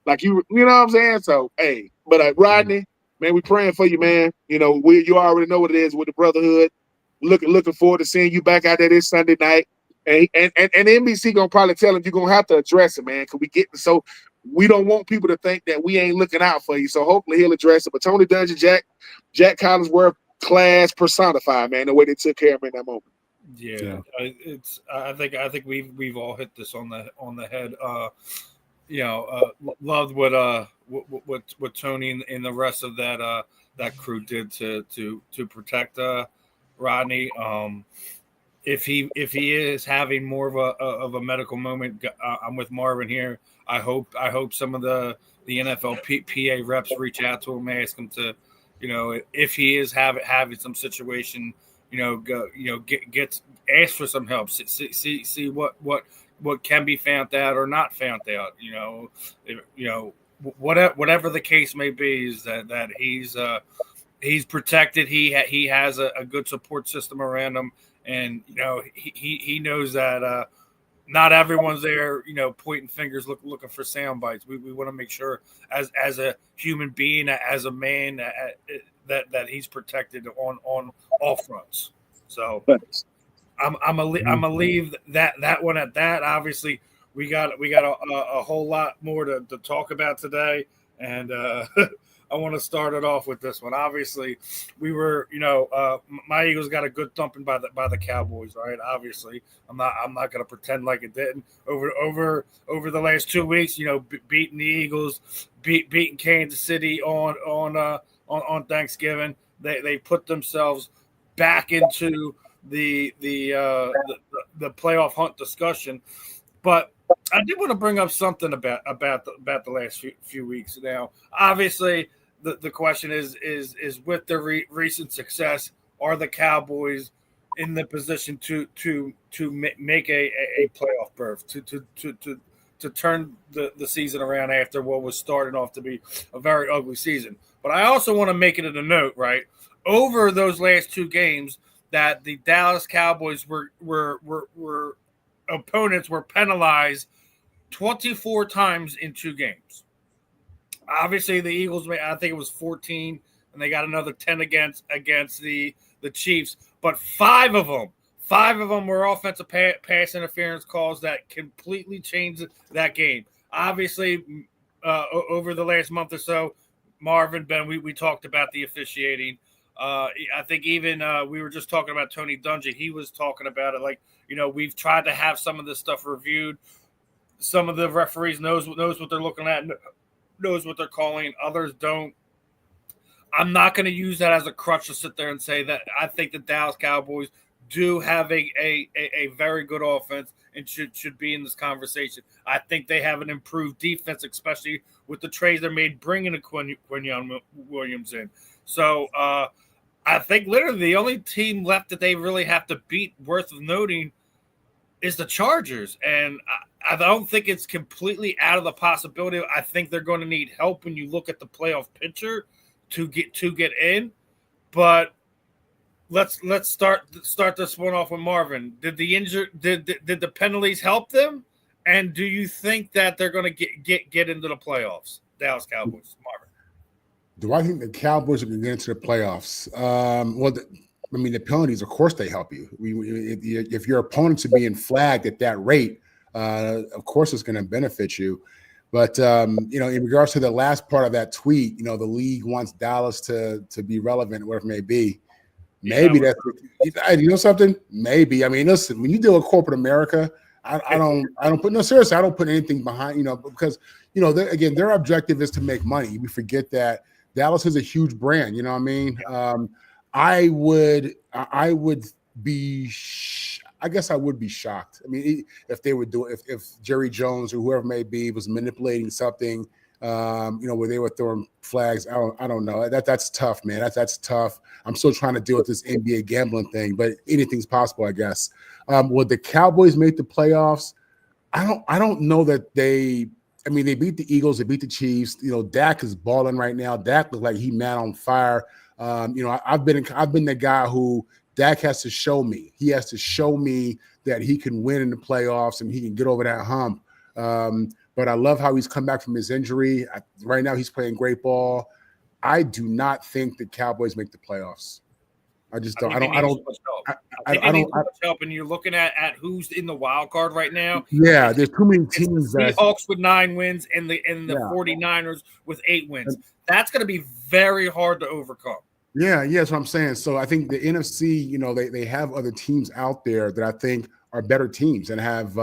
like you know what I'm saying? So hey, but Rodney, man, we praying for you, man. You know, you already know what it is with the brotherhood. Looking forward to seeing you back out there this Sunday night. And NBC gonna probably tell him you're gonna have to address it, man. Cause we don't want people to think that we ain't looking out for you. So hopefully he'll address it. But Tony Dungy, Jack Collinsworth, class personified, man, the way they took care of him in that moment. Yeah. I think we've all hit this on the head. Loved what Tony and the rest of that crew did to protect Rodney. If he is having more of a medical moment, I'm with Marvin here. I hope some of the NFL PA reps reach out to him, ask him to, if he is having some situation, ask for some help, see what can be found out or not found out. Whatever the case may be, is that he's protected. He has a good support system around him. And, he knows that not everyone's there, pointing fingers, looking for sound bites. We want to make sure as a human being, as a man, that he's protected on all fronts. So I'm gonna leave that one at that. Obviously, we got a whole lot more to talk about today, and I want to start it off with this one. Obviously, we were, my Eagles got a good thumping by the Cowboys, right? Obviously, I'm not going to pretend like it didn't. Over the last 2 weeks, beating the Eagles, beating Kansas City on Thanksgiving. They put themselves back into the playoff hunt discussion, but I did want to bring up something about the last few weeks. Now, obviously, the question is with the recent success, are the Cowboys in the position to make a playoff berth, to turn the season around after what was starting off to be a very ugly season? But I also want to make it a note, right, over those last two games, that the Dallas Cowboys were opponents were penalized 24 times in 2 games. Obviously, the Eagles, I think it was 14, and they got another 10 against the Chiefs. But 5 of them were offensive pass interference calls that completely changed that game. Obviously, over the last month or so, Marvin, Ben, we talked about the officiating. I think even we were just talking about Tony Dungy. He was talking about it like, we've tried to have some of this stuff reviewed. Some of the referees knows what they're looking at, knows what they're calling. Others don't. I'm not going to use that as a crutch to sit there and say that I think the Dallas Cowboys do have a very good offense and should be in this conversation. I think they have an improved defense, especially with the trades they made bringing a Quinyon Williams in. So I think literally the only team left that they really have to beat worth of noting is the Chargers. And I don't think it's completely out of the possibility. I think they're going to need help when you look at the playoff picture to get in. But let's start this one off with Marvin. Did the penalties help them? And do you think that they're going to get into the playoffs? Dallas Cowboys, Marvin. Do I think the Cowboys are going to get into the playoffs? The penalties, of course, they help you. If your opponents are being flagged at that rate, of course, it's going to benefit you. But, in regards to the last part of that tweet, the league wants Dallas to be relevant, whatever it may be. Maybe that's something. Maybe. I mean, listen, when you deal with corporate America, I don't put anything behind, because, again, their objective is to make money. We forget that Dallas is a huge brand. You know what I mean? I would be shocked. I mean, if they would do it, if Jerry Jones or whoever it may be was manipulating something, where they were throwing flags. I don't know. That's tough, man. That's tough. I'm still trying to deal with this NBA gambling thing, but anything's possible, I guess. Would the Cowboys make the playoffs? I don't know that they beat the Eagles, they beat the Chiefs. Dak is balling right now. Dak looks like he man on fire. I've been the guy who Dak has to show me. He has to show me that he can win in the playoffs and he can get over that hump. But I love how he's come back from his injury. Right now, he's playing great ball. I do not think the Cowboys make the playoffs. I just don't. I don't need so much help. And you're looking at who's in the wild card right now. Yeah, there's too many teams. The Seahawks with 9 wins and the 49ers with 8 wins. That's going to be very hard to overcome. Yeah, that's what I'm saying. So I think the NFC, they have other teams out there that I think are better teams and have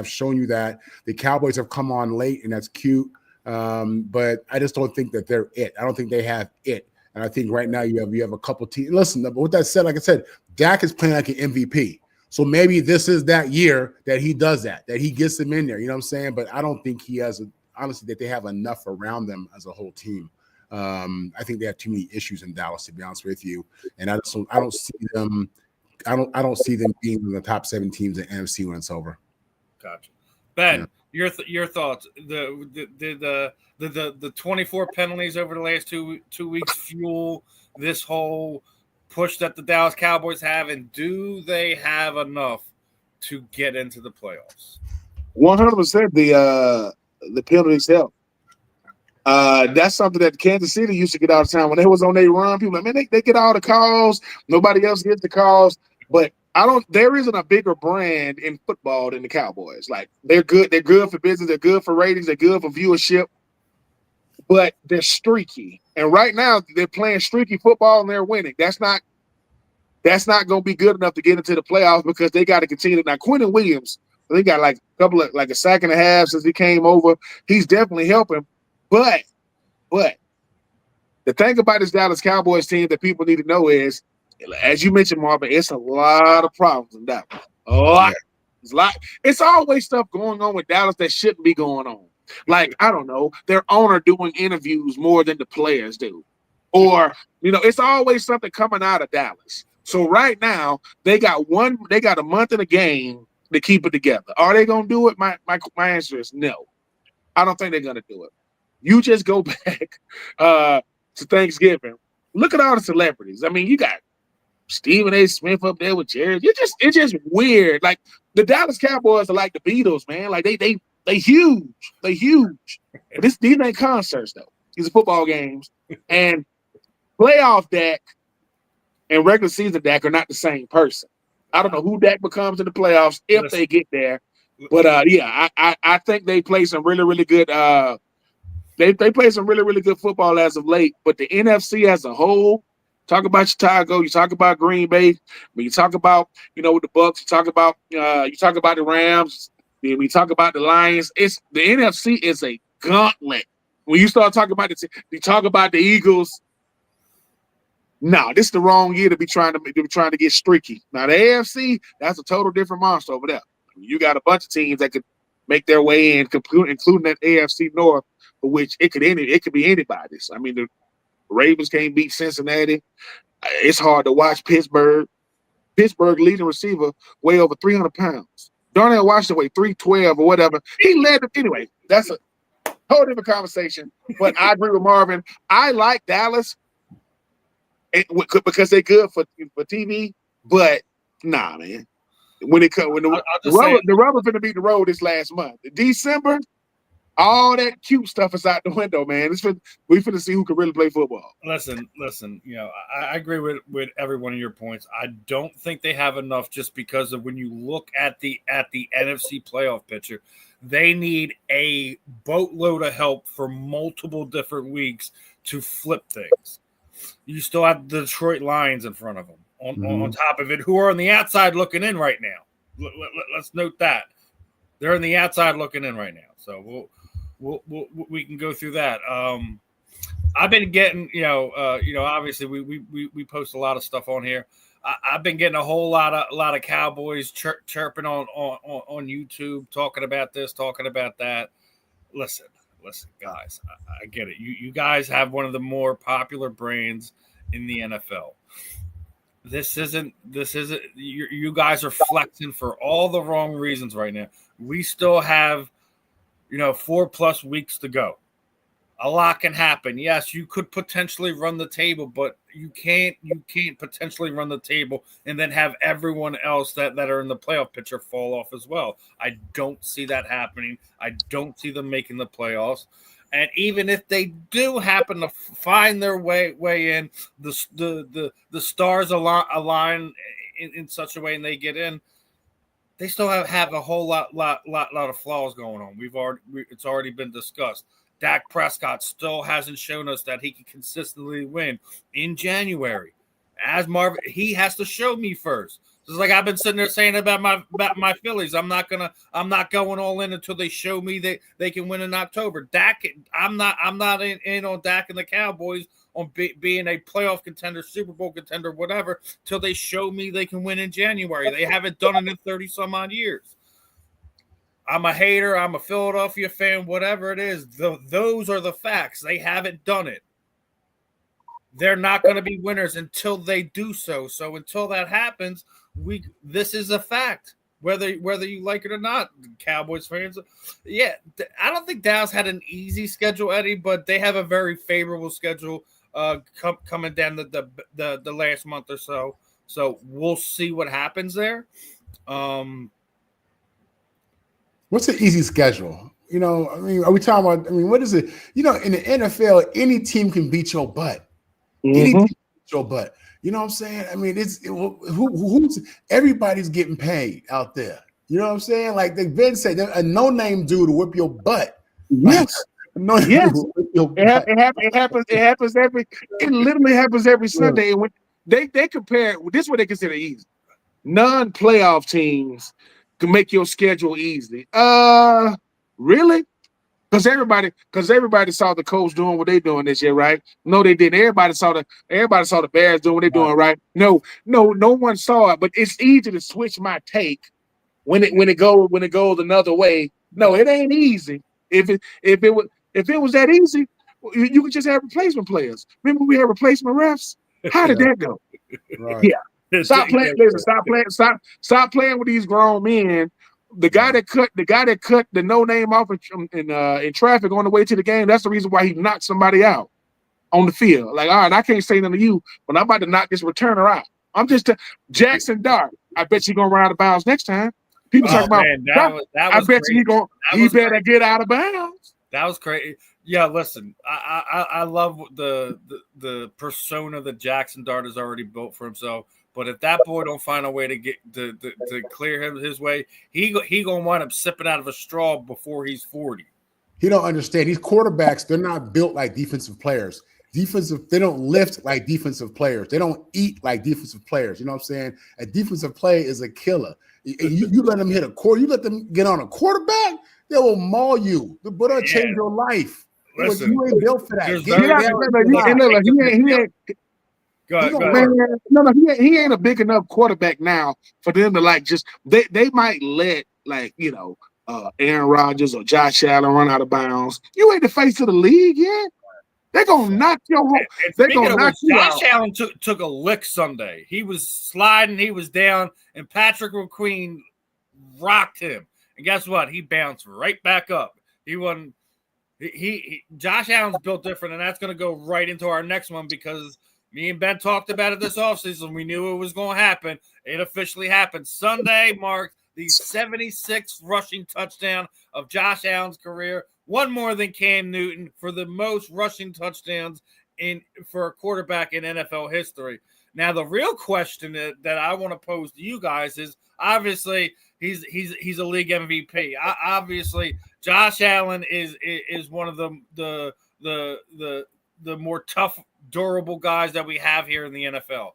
shown you that the Cowboys have come on late, and that's cute. But I just don't think that they're it. I don't think they have it. And I think right now you have a couple teams. Listen, but with that said, like I said, Dak is playing like an MVP. So maybe this is that year that he does that he gets them in there. You know what I'm saying? But I don't think he has honestly that they have enough around them as a whole team. I think they have too many issues in Dallas, to be honest with you. And I don't see them. I don't see them being in the top 7 teams in NFC when it's over. Gotcha. Ben, your thoughts? The 24 penalties over the last two weeks fuel this whole push that the Dallas Cowboys have, and do they have enough to get into the playoffs? 100%. The penalties help. That's something that Kansas City used to get all the time when they was on their run. People like, man, they get all the calls. Nobody else gets the calls. But there isn't a bigger brand in football than the Cowboys. Like, they're good. They're good for business. They're good for ratings. They're good for viewership. But they're streaky. And right now they're playing streaky football and they're winning. That's not going to be good enough to get into the playoffs because they got to continue. Now, Quentin Williams, they got like a sack and a half since he came over. He's definitely helping. But the thing about this Dallas Cowboys team that people need to know is, as you mentioned, Marvin, it's a lot of problems in Dallas. A lot. Yeah. It's always stuff going on with Dallas that shouldn't be going on. Like, I don't know, their owner doing interviews more than the players do. Or, it's always something coming out of Dallas. So right now, they got a month in a game to keep it together. Are they going to do it? My answer is no. I don't think they're going to do it. You just go back to Thanksgiving. Look at all the celebrities. I mean, you got Stephen A. Smith up there with Jared. It's just weird. Like, the Dallas Cowboys are like the Beatles, man. Like, they huge. They huge. And these ain't concerts, though. These are football games. And playoff Dak and regular season Dak are not the same person. I don't know who Dak becomes in the playoffs if they get there. But, I think they play some really, really good they play some really, really good football as of late. But the NFC as a whole, talk about Chicago, you talk about Green Bay, when you talk about, the Bucks, you talk about the Rams, when you talk about the Lions, the NFC is a gauntlet. When you start talking about you talk about the Eagles. No, this is the wrong year to be trying to get streaky. Now the AFC, that's a total different monster over there. You got a bunch of teams that could make their way in, including that AFC North, for which it could be anybody's. I mean, the Ravens can't beat Cincinnati. It's hard to watch Pittsburgh. Pittsburgh leading receiver weigh over 300 pounds. Darnell Washington weighed 312 or whatever. He led them. Anyway, that's a whole different conversation. But I agree with Marvin. I like Dallas because they're good for TV. But nah, man. When the rubber finna beat the road this last month. December, all that cute stuff is out the window, man. We finna see who can really play football. Listen. I agree with every one of your points. I don't think they have enough just because of when you look at the NFC playoff picture, they need a boatload of help for multiple different weeks to flip things. You still have the Detroit Lions in front of them. On top of it, who are on the outside looking in right now. Let's note that they're on the outside looking in right now. So we can go through that. I've been getting, obviously we post a lot of stuff on here. I've been getting a whole lot of Cowboys chirping on YouTube, talking about this, talking about that. Listen, guys, I get it. You guys have one of the more popular brands in the NFL. This isn't you guys are flexing for all the wrong reasons right now. We still have 4+ weeks to go. A lot can happen. Yes, you could potentially run the table, but you can't potentially run the table and then have everyone else that are in the playoff picture fall off as well. I don't see that happening. I don't see them making the playoffs. And even if they do happen to find their way in, the stars align in such a way and they get in, they still have a whole lot of flaws going on. It's already been discussed. Dak Prescott still hasn't shown us that he can consistently win in January. As Marvin, he has to show me first. Just like I've been sitting there saying about my Phillies, I'm not going all in until they show me that they can win in October. Dak, I'm not in on Dak and the Cowboys on being a playoff contender, Super Bowl contender, whatever, till they show me they can win in January. They haven't done it in 30 some odd years. I'm a hater. I'm a Philadelphia fan, whatever it is. Those are the facts. They haven't done it. They're not going to be winners until they do so. So until that happens, this is a fact, whether you like it or not, Cowboys fans. Yeah, I don't think Dallas had an easy schedule, Eddie, but they have a very favorable schedule coming down the last month or so. So we'll see what happens there. What's an easy schedule? You know, I mean, are we talking about? I mean, what is it? You know, in the NFL, any team can beat your butt. Any team can beat your butt. You know what I'm saying? I mean, who's everybody's getting paid out there. You know what I'm saying? Like they've been saying, a no-name dude to whip your butt. Yes. It happens literally happens every Sunday. And when they compare, this is what they consider easy. Non-playoff teams can make your schedule easy. Really? Because everybody saw the Colts doing what they doing this year, right? No, they didn't. Everybody saw the Bears doing what they're doing, right? No one saw it, but it's easy to switch my take when it goes another way. No, it ain't easy. If it was that easy, you could just have replacement players. Remember we had replacement refs? How did that go? Right. Yeah. Stop playing with these grown men. The guy that cut the no name off in traffic on the way to the game, that's the reason why he knocked somebody out on the field. Like, all right, I can't say nothing to you, but I'm about to knock this returner out. I'm just Jackson Dart. I bet you gonna run out of bounds next time. People talk about that was I bet crazy. He better crazy. Get out of bounds. That was crazy. Yeah, listen, I love the persona that Jackson Dart has already built for himself. But if that boy don't find a way to get to clear him his way, he gonna wind up sipping out of a straw before he's 40. He don't understand. These quarterbacks, they're not built like defensive players. They don't lift like defensive players. They don't eat like defensive players. You know what I'm saying? A defensive play is a killer. You let them hit a quarter. You let them get on a quarterback, they will maul you. But it'll change your life. Listen, you ain't built for that. He ain't a big enough quarterback now for them to like just they might let Aaron Rodgers or Josh Allen run out of bounds. You ain't the face of the league yet. They're gonna knock your home. They're gonna knock you out. Josh Allen took a lick Sunday. He was sliding, he was down, and Patrick McQueen rocked him. And guess what? He bounced right back up. He wasn't. Josh Allen's built different, and that's going to go right into our next one because me and Ben talked about it this offseason. We knew it was going to happen. It officially happened. Sunday marked the 76th rushing touchdown of Josh Allen's career, one more than Cam Newton for the most rushing touchdowns for a quarterback in NFL history. Now, the real question that I want to pose to you guys is obviously he's a league MVP. Obviously, Josh Allen is one of the more tough, durable guys that we have here in the NFL.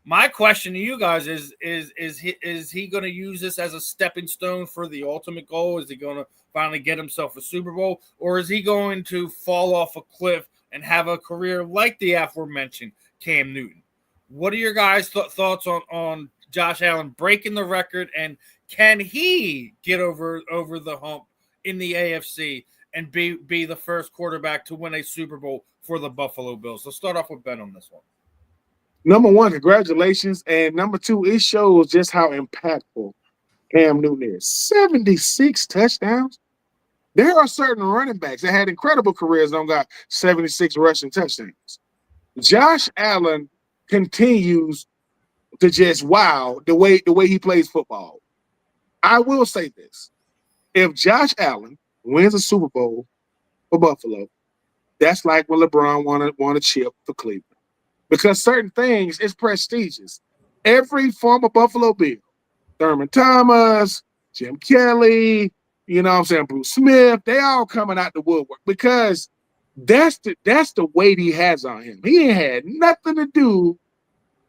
My question to you guys is he going to use this as a stepping stone for the ultimate goal? Is he going to finally get himself a Super Bowl, or is he going to fall off a cliff and have a career like the aforementioned Cam Newton? What are your guys' thoughts on Josh Allen breaking the record, and can he get over the hump in the AFC and be the first quarterback to win a Super Bowl for the Buffalo Bills? Let's start off with Ben on this one. Number one, congratulations. And number two, it shows just how impactful Cam Newton is. 76 touchdowns. There are certain running backs that had incredible careers and got 76 rushing touchdowns. Josh Allen continues to just wow the way he plays football. I will say this. If Josh Allen wins a Super Bowl for Buffalo, that's like when LeBron won a chip for Cleveland. Because certain things is prestigious. Every former Buffalo Bill, Thurman Thomas, Jim Kelly, you know what I'm saying, Bruce Smith, they all coming out the woodwork because that's the weight he has on him. He ain't had nothing to do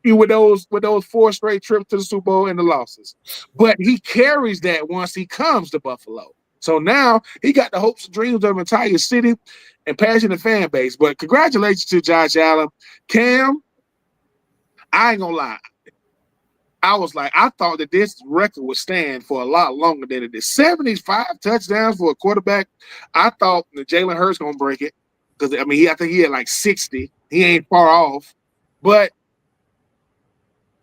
with those 4 straight trips to the Super Bowl and the losses. But he carries that once he comes to Buffalo. So now he got the hopes and dreams of an entire city and passionate fan base. But congratulations to Josh Allen. Cam, I ain't gonna lie. I thought that this record would stand for a lot longer than it is. 75 touchdowns for a quarterback. I thought that Jalen Hurts gonna break it because I think he had like 60. He ain't far off, but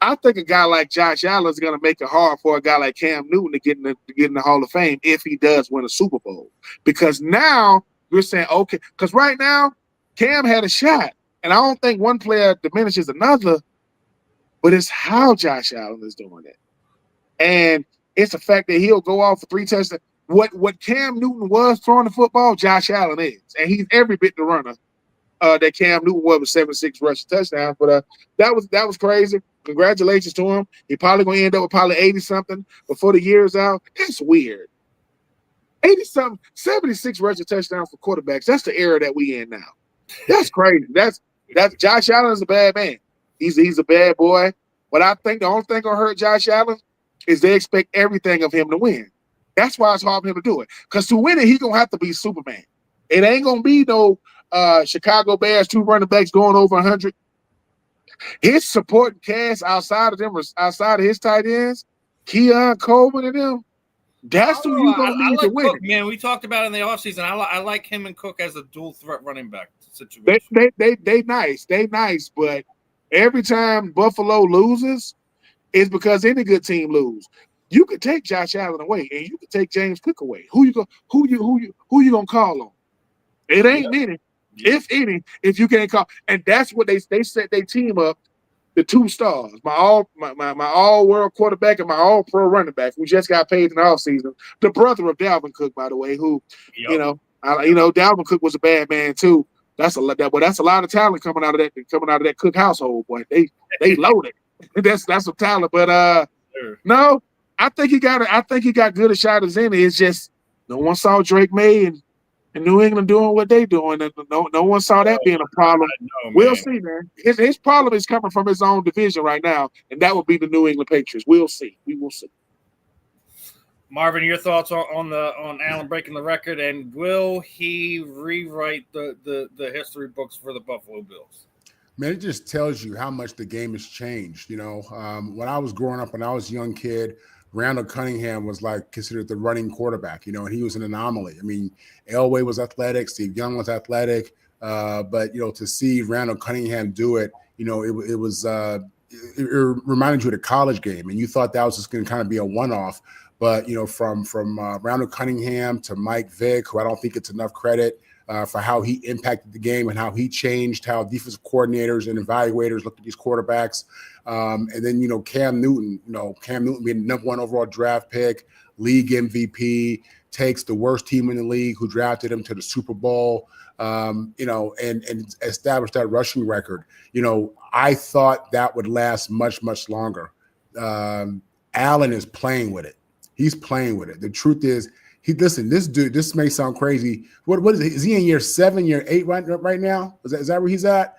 I think a guy like Josh Allen is going to make it hard for a guy like Cam Newton to get in the Hall of Fame if he does win a Super Bowl. Because now we're saying, okay, because right now Cam had a shot, and I don't think one player diminishes another, but it's how Josh Allen is doing it. And it's the fact that he'll go off for 3 touchdowns. What Cam Newton was throwing the football, Josh Allen is. And he's every bit the runner that Cam Newton was with 76 rushing touchdowns. But that was crazy. Congratulations to him. He probably gonna end up with probably 80-something before the year's out. That's weird. 80-something, 76 rushing touchdowns for quarterbacks. That's the era that we in now. That's crazy. That's Josh Allen is a bad man. He's a bad boy. But I think the only thing gonna hurt Josh Allen is they expect everything of him to win. That's why it's hard for him to do it. Because to win it, he's gonna have to be Superman. It ain't gonna be no Chicago Bears 2 running backs going over 100. His supporting cast outside of his tight ends, Keon Coleman and them, that's who you gonna need to win. Cook, man, we talked about it in the offseason. I like him and Cook as a dual threat running back situation. They nice, but every time Buffalo loses, it's because any good team lose. You could take Josh Allen away, and you could take James Cook away. Who you gonna call on? It ain't many. If any, if you can't call, and that's what they set their team up. The 2 stars, my all world quarterback and my all pro running back, who just got paid in the offseason. The brother of Dalvin Cook, by the way, who Dalvin Cook was a bad man too. That's a lot of talent coming out of that Cook household, boy. They loaded. that's some talent, but no, I think he got good a shot as any. It's just no one saw Drake May and New England doing what they doing, and no one saw that being a problem. We'll see, man. His problem is coming from his own division right now, and that would be the New England Patriots. We'll see. We will see. Marvin, your thoughts on Allen breaking the record, and will he rewrite the history books for the Buffalo Bills? Man, it just tells you how much the game has changed. You know, when I was growing up, when I was a young kid, Randall Cunningham was like considered the running quarterback, and he was an anomaly. I mean, Elway was athletic, Steve Young was athletic, but to see Randall Cunningham do it, it reminded you of the college game, and you thought that was just going to kind of be a one-off. But from Randall Cunningham to Mike Vick, who I don't think it's enough credit for how he impacted the game and how he changed how defensive coordinators and evaluators looked at these quarterbacks. And then, Cam Newton being the #1 overall draft pick, league MVP, takes the worst team in the league who drafted him to the Super Bowl, and established that rushing record. I thought that would last much, much longer. Allen is playing with it. He's playing with it. The truth is, this dude, this may sound crazy. What is it? Is he in year 7, year 8 right now? Is that where he's at?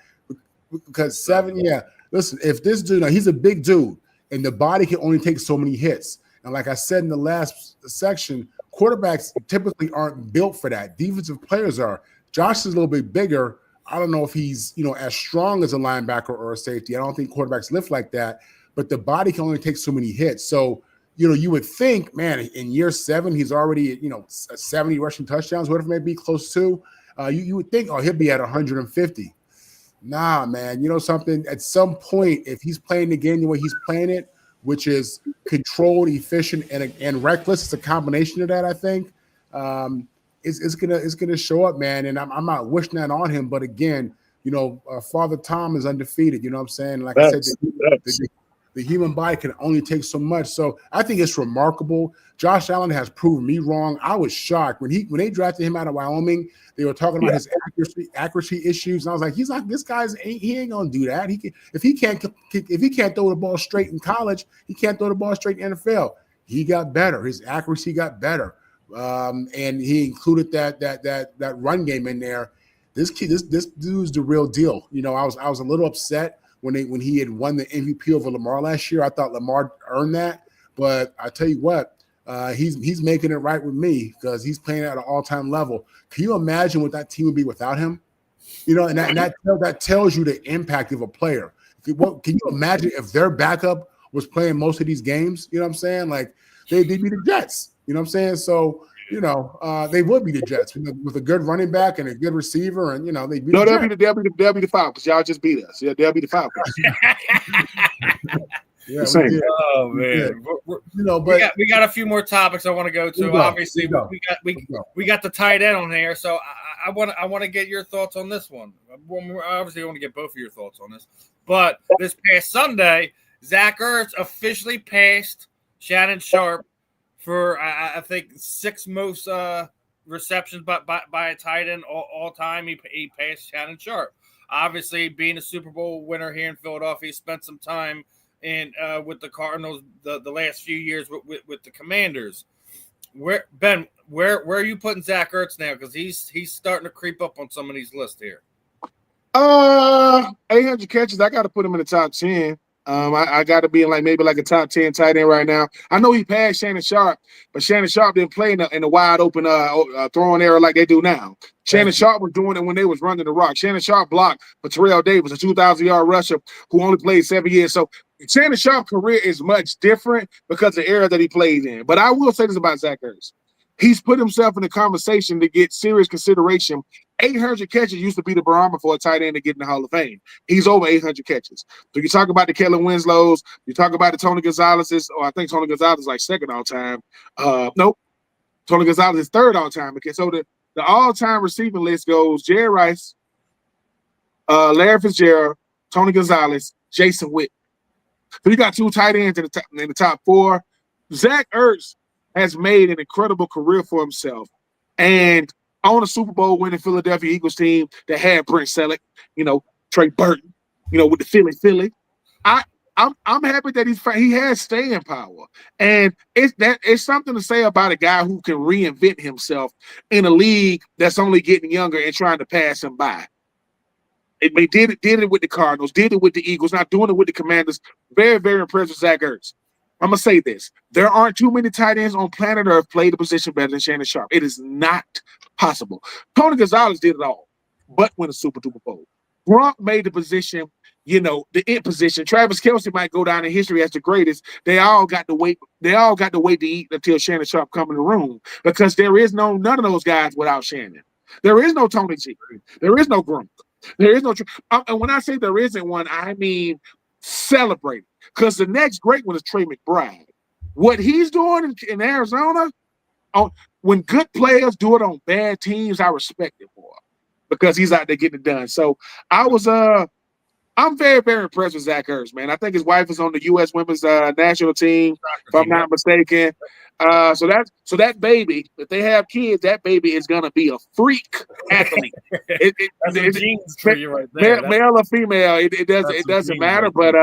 Because 7, yeah. Listen, if this dude, he's a big dude, and the body can only take so many hits. And like I said in the last section, quarterbacks typically aren't built for that. Defensive players are. Josh is a little bit bigger. I don't know if he's, as strong as a linebacker or a safety. I don't think quarterbacks lift like that, but the body can only take so many hits. So, you would think, man, in year 7, he's already, 70 rushing touchdowns, whatever it may be, close to. You would think, he'll be at 150. Nah, man, something, at some point, if he's playing the game the way he's playing it, which is controlled, efficient, and reckless, it's a combination of that, I think. It's gonna show up, man. And I'm not wishing that on him, but again, Father Tom is undefeated. You know what I'm saying? Like I said, the human body can only take so much. So I think it's remarkable. Josh Allen has proven me wrong. I was shocked when they drafted him out of Wyoming. They were talking about his accuracy issues, and I was like, he ain't gonna do that. If he can't throw the ball straight in college, he can't throw the ball straight in NFL. He got better. His accuracy got better, and he included that run game in there. This dude's the real deal. I was a little upset when he had won the MVP over Lamar last year. I thought Lamar earned that, but I tell you what, he's making it right with me because he's playing at an all-time level. Can you imagine what that team would be without him? And that tells you the impact of a player. Can you imagine if their backup was playing most of these games? You know what I'm saying? Like they'd be the Jets. You know what I'm saying? So they would be the Jets with a good running back and a good receiver, and they'd be they'll be the Falcons. Y'all just beat us. Yeah, they'll be the Falcons. Yeah, oh man, but we got a few more topics I want to go to. Obviously, we got the tight end on here, so I want to get your thoughts on this one. Obviously, I want to get both of your thoughts on this. But this past Sunday, Zach Ertz officially passed Shannon Sharpe for I think 6 most receptions by a tight end all time. He passed Shannon Sharpe. Obviously, being a Super Bowl winner here in Philadelphia, he spent some time with the Cardinals the last few years with the Commanders. Where are you putting Zach Ertz now? Because he's starting to creep up on some of these lists here. 800 catches. I got to put him in the top 10. I got to be in maybe a top 10 tight end right now. I know he passed Shannon Sharpe, but Shannon Sharpe didn't play in the wide open throwing area like they do now. Shannon Sharpe was doing it when they was running the rock. Shannon Sharpe blocked for Terrell Davis, a 2,000-yard rusher who only played 7 years. So Shannon Sharpe's career is much different because of the era that he played in. But I will say this about Zach Ertz. He's put himself in the conversation to get serious consideration. 800 catches used to be the barometer for a tight end to get in the Hall of Fame. He's over 800 catches. So you talk about the Kellen Winslows, you talk about the Tony Gonzalez's, or I think Tony Gonzalez is second all time. Nope. Tony Gonzalez is third all time. Okay, so the all-time receiving list goes Jerry Rice, Larry Fitzgerald, Tony Gonzalez, Jason Witt. So you got 2 tight ends in the top 4. Zach Ertz has made an incredible career for himself. And on a Super Bowl winning Philadelphia Eagles team that had Brent Selleck, Trey Burton, with the Philly. I'm happy that he has staying power. And it's something to say about a guy who can reinvent himself in a league that's only getting younger and trying to pass him by. They did it with the Cardinals, did it with the Eagles, not doing it with the Commanders. Very, very impressed with Zach Ertz. I'm going to say this. There aren't too many tight ends on planet Earth play the position better than Shannon Sharpe. It is not possible. Tony Gonzalez did it all, but win a Super Duper Bowl. Gronk made the position, the it position. Travis Kelce might go down in history as the greatest. They all got to wait. They all got to wait to eat until Shannon Sharpe come in the room because there is none of those guys without Shannon. There is no Tony G. There is no Gronk. There is no. And when I say there isn't one, I mean celebrate. Because the next great one is Trey McBride. What he's doing in Arizona, when good players do it on bad teams, I respect it more because he's out there getting it done. So I'm very, very impressed with Zach Ertz, man. I think his wife is on the U.S. women's national team, if I'm not mistaken. So that baby, if they have kids, that baby is gonna be a freak athlete. It's genes for you right there. Male or female, it doesn't matter. But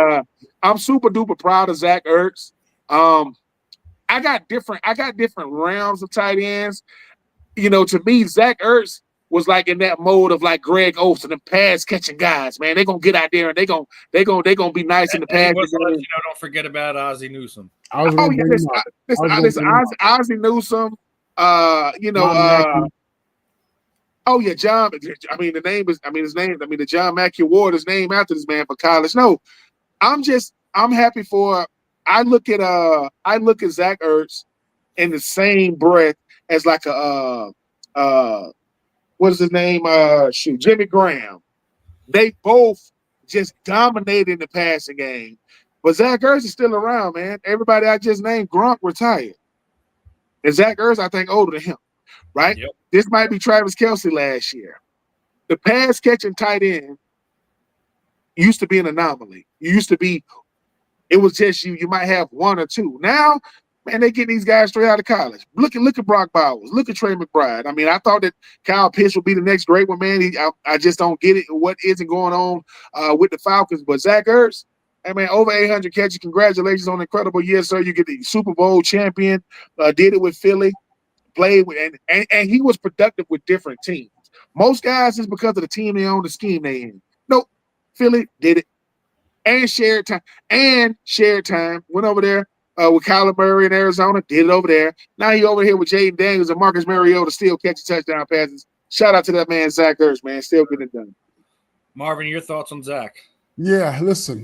I'm super duper proud of Zach Ertz. I got different rounds of tight ends. To me, Zach Ertz was in that mode of Greg Olsen and pass catching guys. Man, they're gonna get out there and they gonna be nice in the pass. Don't forget about Ozzie Newsome. Ozzie Newsome. John. The John Mackey Award is named after this man for college. No, I'm happy for. I look at Zach Ertz in the same breath as what is his name? Jimmy Graham. They both just dominated in the passing game. But Zach Ertz is still around, man. Everybody I just named, Gronk retired. And Zach Ertz, I think, older than him, right? Yep. This might be Travis Kelce last year. The pass-catching tight end used to be an anomaly. It was just you might have one or two. Now, man, they getting these guys straight out of college. Look at Brock Bowers. Look at Trey McBride. I mean, I thought that Kyle Pitts would be the next great one, man. I just don't get it. What isn't going on with the Falcons? But Zach Ertz, I mean, over 800 catches. Congratulations on an incredible year, sir. You get the Super Bowl champion. Did it with Philly. Played with and he was productive with different teams. Most guys is because of the team they own, the scheme they in. Nope. Philly did it. And shared time. Went over there with Kyler Murray in Arizona. Did it over there. Now he over here with Jaden Daniels and Marcus Mariota still catching touchdown passes. Shout out to that man, Zach Ertz, man. Still getting it done. Marvin, your thoughts on Zach? Yeah, listen,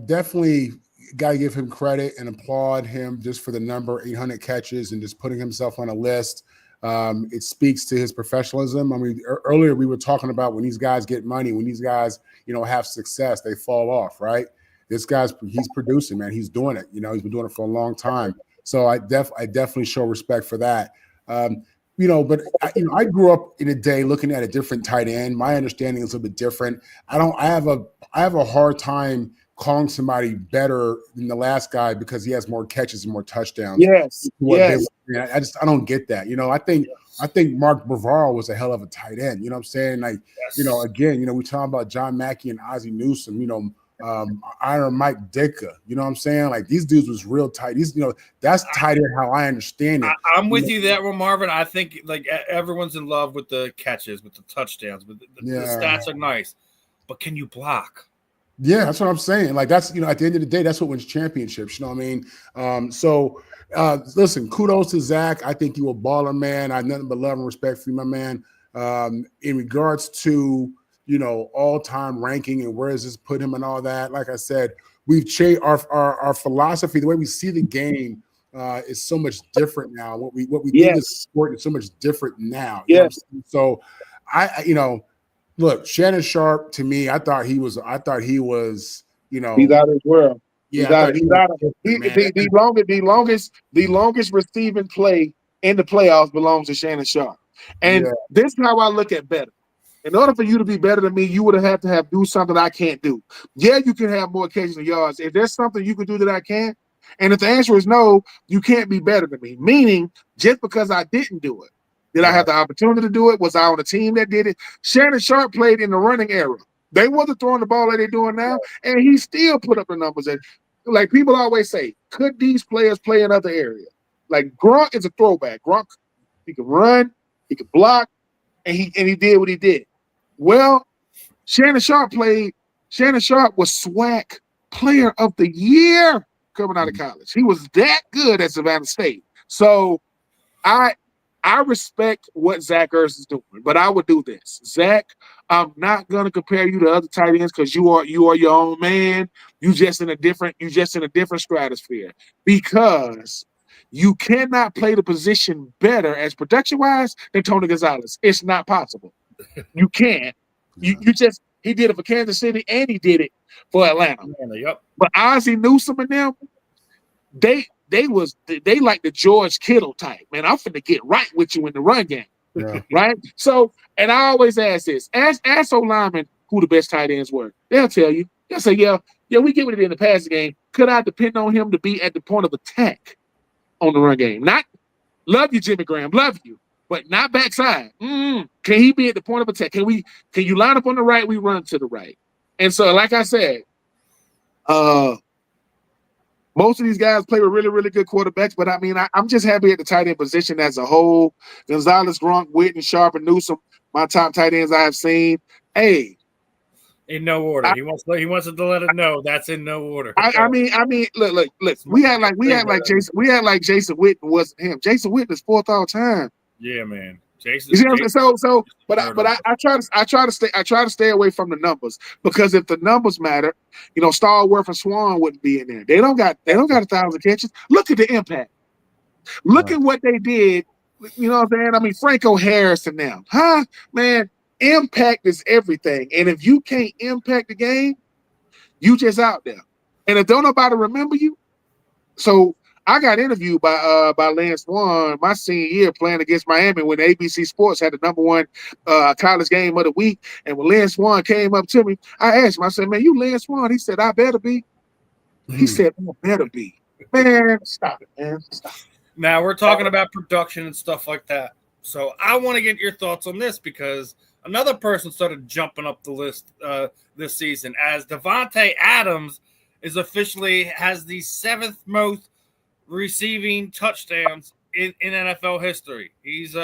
definitely got to give him credit and applaud him just for the number 800 catches and just putting himself on a list. It speaks to his professionalism. I mean, earlier we were talking about when these guys get money, when these guys, have success, they fall off, right? He's producing, man. He's doing it. He's been doing it for a long time. So I definitely show respect for that. But I grew up in a day looking at a different tight end. My understanding is a little bit different. I have a hard time calling somebody better than the last guy because he has more catches and more touchdowns. Yes. I don't get that. I think Mark Bavaro was a hell of a tight end. You know what I'm saying? Like, again, we talking about John Mackey and Ozzie Newsome, Iron Mike Ditka. You know what I'm saying? Like these dudes was real tight. That's tight end how I understand it. I'm with you that one, Marvin. I think like everyone's in love with the catches, with the touchdowns, but the stats are nice. But can you block? Yeah, that's what I'm saying. Like that's at the end of the day, that's what wins championships. You know what I mean? Listen, kudos to Zach. I think you a baller, man. I have nothing but love and respect for you, my man. In regards to all-time ranking and where does this put him and all that, like I said, we've changed our philosophy. The way we see the game is so much different now. What we think is sport is so much different now. Yes. So look, Shannon Sharp, to me, I thought he was, he's out of his world. Yeah, the longest receiving play in the playoffs belongs to Shannon Sharp. And this is how I look at better. In order for you to be better than me, you would have to do something I can't do. Yeah, you can have more catches and yards. If there's something you can do that I can't, and if the answer is no, you can't be better than me. Meaning, just because I didn't do it, did I have the opportunity to do it? Was I on a team that did it? Shannon Sharp played in the running era. They wasn't throwing the ball like they're doing now, and he still put up the numbers. And like people always say, could these players play in other areas? Like Gronk is a throwback. Gronk, he could run, he could block, and he did what he did. Well, Shannon Sharp was SWAC Player of the Year coming out of college. He was that good at Savannah State. So I respect what Zach Ertz is doing, but I would do this. Zach, I'm not gonna compare you to other tight ends because you are your own man. You just in a different stratosphere because you cannot play the position better as production-wise than Tony Gonzalez. It's not possible. You can't. He did it for Kansas City and he did it for Atlanta. Yep. But Ozzie Newsome and them, they like the George Kittle type. Man, I'm finna get right with you in the run game. Yeah. Right? So, and I always ask this. Ask O-linemen who the best tight ends were. They'll tell you. They'll say, yeah, we give it in the passing game. Could I depend on him to be at the point of attack on the run game? Not love you, Jimmy Graham, love you, but not backside. Can he be at the point of attack? Can you line up on the right? We run to the right. And so, like I said, most of these guys play with really, really good quarterbacks, but I mean, I'm just happy at the tight end position as a whole. Gonzalez, Gronk, Witten, Sharp, and Newsome, my top tight ends I have seen. Hey, in no order. He wants to let it know that's in no order. I mean, look. We had like Jason Witten wasn't him. Jason Witten is fourth all time. Yeah, man. Jason. You see what I'm saying? I try to stay away from the numbers because if the numbers matter, Stallworth and Swan wouldn't be in there. They don't got 1,000 catches. Look at the impact. Look at what they did. You know what I'm saying? I mean, Franco Harris and them, man. Impact is everything, and if you can't impact the game, you just out there. And if don't nobody remember you, so I got interviewed by Lance Swan my senior year playing against Miami when ABC Sports had the #1 college game of the week. And when Lance Swan came up to me, I asked him, I said, man, you Lance Swan? He said, I better be. He said, I better be. Man, stop it, man. Stop it. Now we're talking about production and stuff like that. So I want to get your thoughts on this because another person started jumping up the list this season as Davante Adams is officially has the 7th most receiving touchdowns in NFL history. He's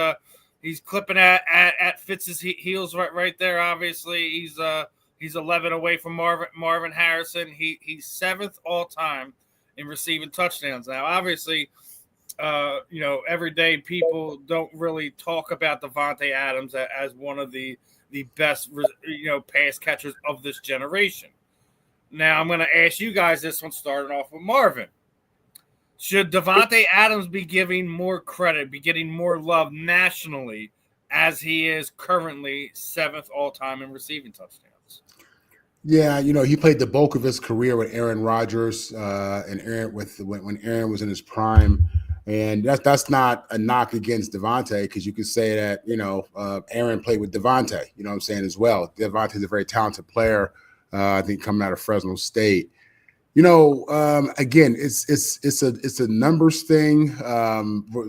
clipping at Fitz's heels right there. Obviously, he's 11 away from Marvin Harrison. He's 7th all time in receiving touchdowns. Now, obviously, everyday people don't really talk about Davante Adams as one of the best pass catchers of this generation. Now, I'm going to ask you guys this one, starting off with Marvin. Should Davante Adams be giving more credit, be getting more love nationally as he is currently 7th all-time in receiving touchdowns? Yeah, he played the bulk of his career with Aaron Rodgers and when Aaron was in his prime. And that's not a knock against Davante because you could say that, Aaron played with Davante, as well. Davante's a very talented player, I think coming out of Fresno State. Again, it's a numbers thing.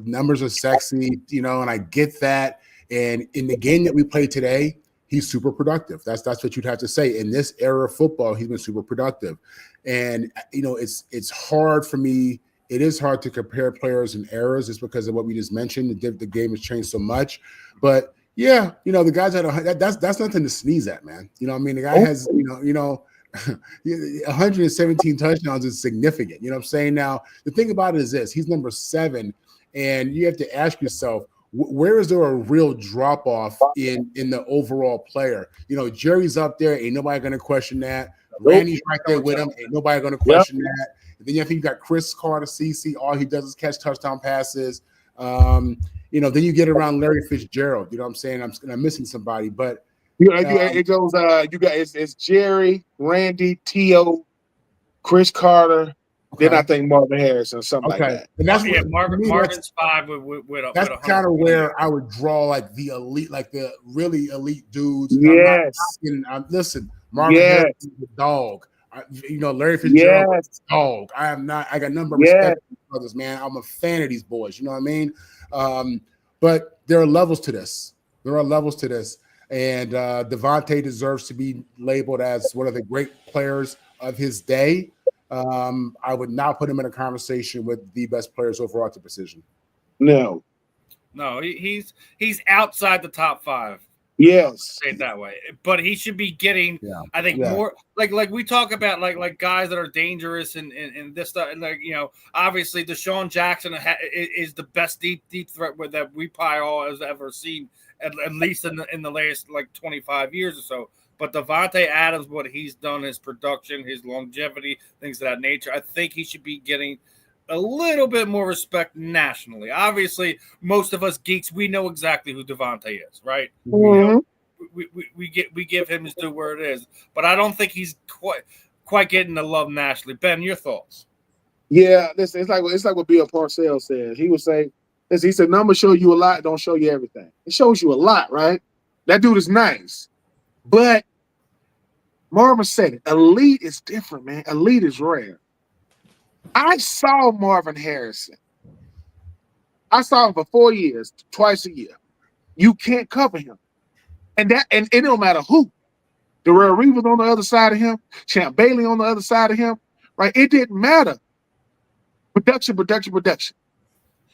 Numbers are sexy, and I get that. And in the game that we play today, he's super productive. That's what you'd have to say. In this era of football, he's been super productive. And, it's hard for me. It is hard to compare players and eras just because of what we just mentioned. The game has changed so much. But, yeah, the guys that's nothing to sneeze at, man. The guy has, 117 touchdowns is significant. You know what I'm saying? Now, the thing about it is this. He's number 7, and you have to ask yourself, where is there a real drop-off in the overall player? Jerry's up there. Ain't nobody going to question that. Randy's right there with him. Ain't nobody going to question that. And then I think you got Chris Carter, CC. All he does is catch touchdown passes. Then you get around Larry Fitzgerald. You know what I'm saying? I'm missing somebody, but it goes. It's Jerry, Randy, T.O., Chris Carter. Okay. Then I think Marvin Harrison, something like that. And that's Marvin's 5 with that's kind of where I would draw like the elite, like the really elite dudes. Yes. Listen, Marvin Harrison is the dog. Larry Fitzgerald is the dog. I got number of respect for these brothers, man. I'm a fan of these boys. You know what I mean? But there are levels to this. And Davante deserves to be labeled as one of the great players of his day. I would not put him in a conversation with the best players overall at the position. No, he's outside the top 5. Yes, say it that way. But he should be getting, I think, more like we talk about like guys that are dangerous and this stuff, and obviously Deshaun Jackson is the best deep threat that we probably all has ever seen, at least in the last 25 years or so. But Davante Adams, what he's done, his production, his longevity, things of that nature, I think he should be getting a little bit more respect nationally. Obviously, most of us geeks, we know exactly who Davante is, right? Mm-hmm. We give him his due where it is, but I don't think he's quite getting the love nationally. Ben, your thoughts? Yeah, listen, it's like what Bill Parcells said. He would say, he said, numbers show you a lot, don't show you everything. It shows you a lot, right? That dude is nice. But Marvin said it. Elite is different, man. Elite is rare. I saw Marvin Harrison. I saw him for 4 years, twice a year. You can't cover him. And it don't matter who. Darrell Reeves on the other side of him, Champ Bailey on the other side of him, right? It didn't matter. Production.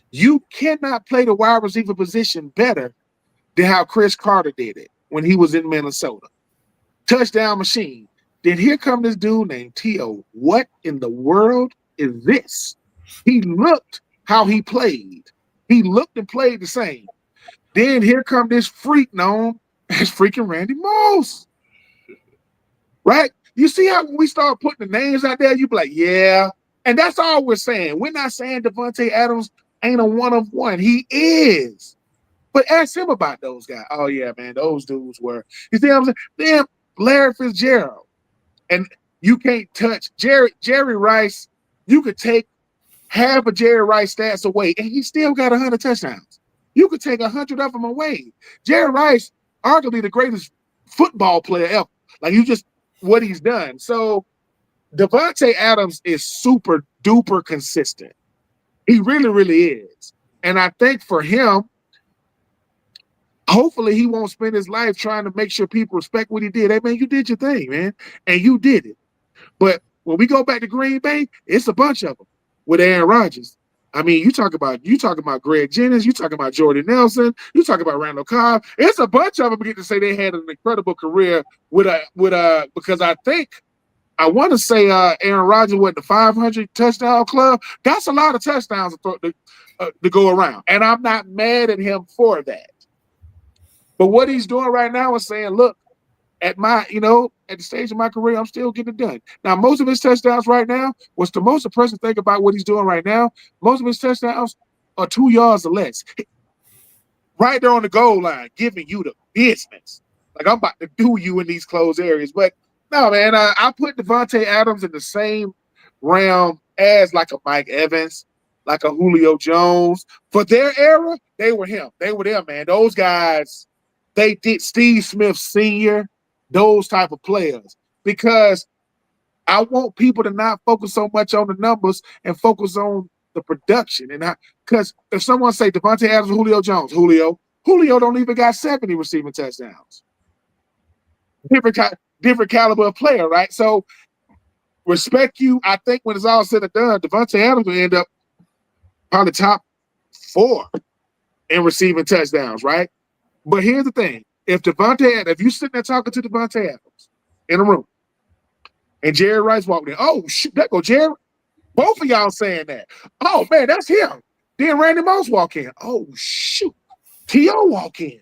You cannot play the wide receiver position better than how Chris Carter did it when he was in Minnesota. Touchdown machine. Then here come this dude named T.O. What in the world is this? He looked how he played. He looked and played the same. Then here come this freak known as freaking Randy Moss. Right? You see how when we start putting the names out there, you be like, yeah. And that's all we're saying. We're not saying Davante Adams ain't a one-of-one. He is. But ask him about those guys. Oh, yeah, man, those dudes were. You see what I'm saying? Damn, Larry Fitzgerald. And you can't touch Jerry Rice. You could take half of Jerry Rice stats away, and he still got 100 touchdowns. You could take 100 of them away. Jerry Rice, arguably the greatest football player ever. Like, you just what he's done. So Davante Adams is super duper consistent. He really, really is. And I think for him, hopefully he won't spend his life trying to make sure people respect what he did. Hey, man, you did your thing, man, and you did it. But when we go back to Green Bay, it's a bunch of them with Aaron Rodgers. I mean, you talk about Greg Jennings, you talking about Jordy Nelson, you talk about Randall Cobb. It's a bunch of them get to say they had an incredible career with because I want to say Aaron Rodgers went the 500 touchdown club. That's a lot of touchdowns to go around, and I'm not mad at him for that. But what he's doing right now is saying, look, at the stage of my career, I'm still getting it done. Now, most of his touchdowns right now, what's the most impressive thing about what he's doing right now, most of his touchdowns are 2 yards or less. Right there on the goal line, giving you the business. Like, I'm about to do you in these closed areas. But no, man, I put Davante Adams in the same realm as like a Mike Evans, like a Julio Jones. For their era, they were him. They were them, man. Those guys, they did Steve Smith Sr., those type of players, because I want people to not focus so much on the numbers and focus on the production. And because if someone say Davante Adams or Julio Jones, Julio don't even got 70 receiving touchdowns. Different caliber of player, right? So respect you. I think when it's all said and done, Davante Adams will end up probably top 4 in receiving touchdowns, right? But here's the thing. If you sitting there talking to Davante Adams in a room and Jerry Rice walked in, oh, shoot, that go Jerry. Both of y'all saying that. Oh, man, that's him. Then Randy Moss walk in. Oh, shoot. T.O. walk in,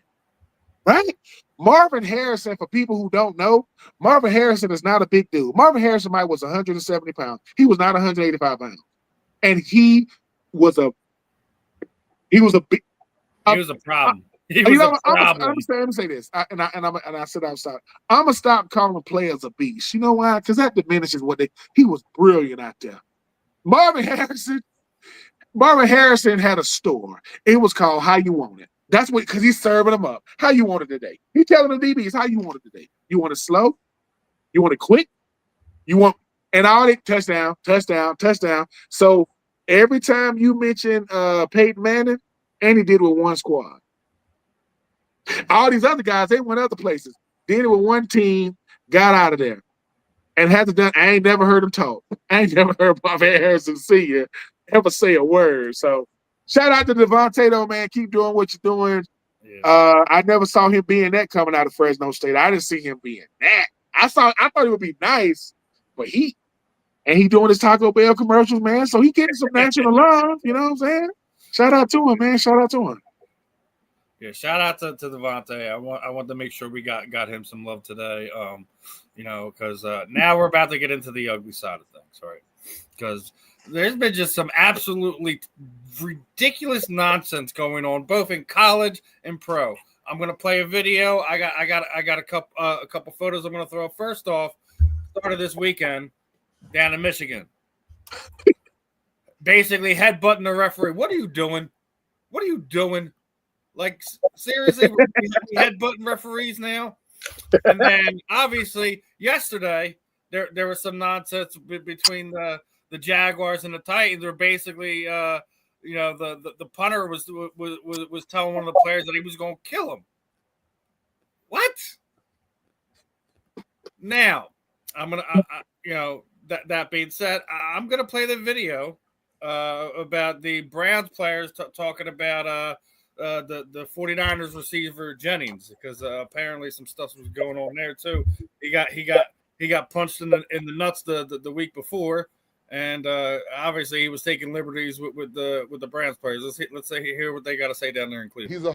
right? Marvin Harrison, for people who don't know, Marvin Harrison is not a big dude. Marvin Harrison was 170 pounds. He was not 185 pounds. And he was a problem. I'm gonna say this, I said I'm sorry. I'm gonna stop calling players a beast. You know why? Because that diminishes he was brilliant out there. Marvin Harrison had a store. It was called How You Want It. That's what, because he's serving them up. How you want it today? He's telling the DBs how you want it today. You want it slow? You want it quick? You want and all it touchdown. So every time you mention Peyton Manning, and he did with one squad. All these other guys, they went other places. Did it with one team, got out of there. And hasn't done, I ain't never heard him talk. I ain't never heard Marvin Harrison Sr. ever say a word. So shout out to Davante, though, man. Keep doing what you're doing. Yeah. I never saw him being that coming out of Fresno State. I didn't see him being that. I thought it would be nice, but he doing his Taco Bell commercials, man. So he getting some national love. You know what I'm saying? Shout out to him, man. Shout out to him. Yeah, shout out to Davante. I want to make sure we got him some love today. Because now we're about to get into the ugly side of things, right? Because there's been just some absolutely ridiculous nonsense going on, both in college and pro. I'm gonna play a video. I got a couple photos I'm gonna throw. First off, started this weekend down in Michigan. Basically headbutting the referee. What are you doing? What are you doing? Like, seriously, we're headbutting referees now? And then, obviously, yesterday, there was some nonsense between the Jaguars and the Titans. Where basically, the punter was telling one of the players that he was going to kill him. What? Now, that being said, I'm gonna play the video about the Browns players talking about the 49ers receiver Jennings, because apparently some stuff was going on there too. He got punched in the nuts the week before, and obviously he was taking liberties with the Browns players. Let's hear what they got to say down there in Cleveland. He's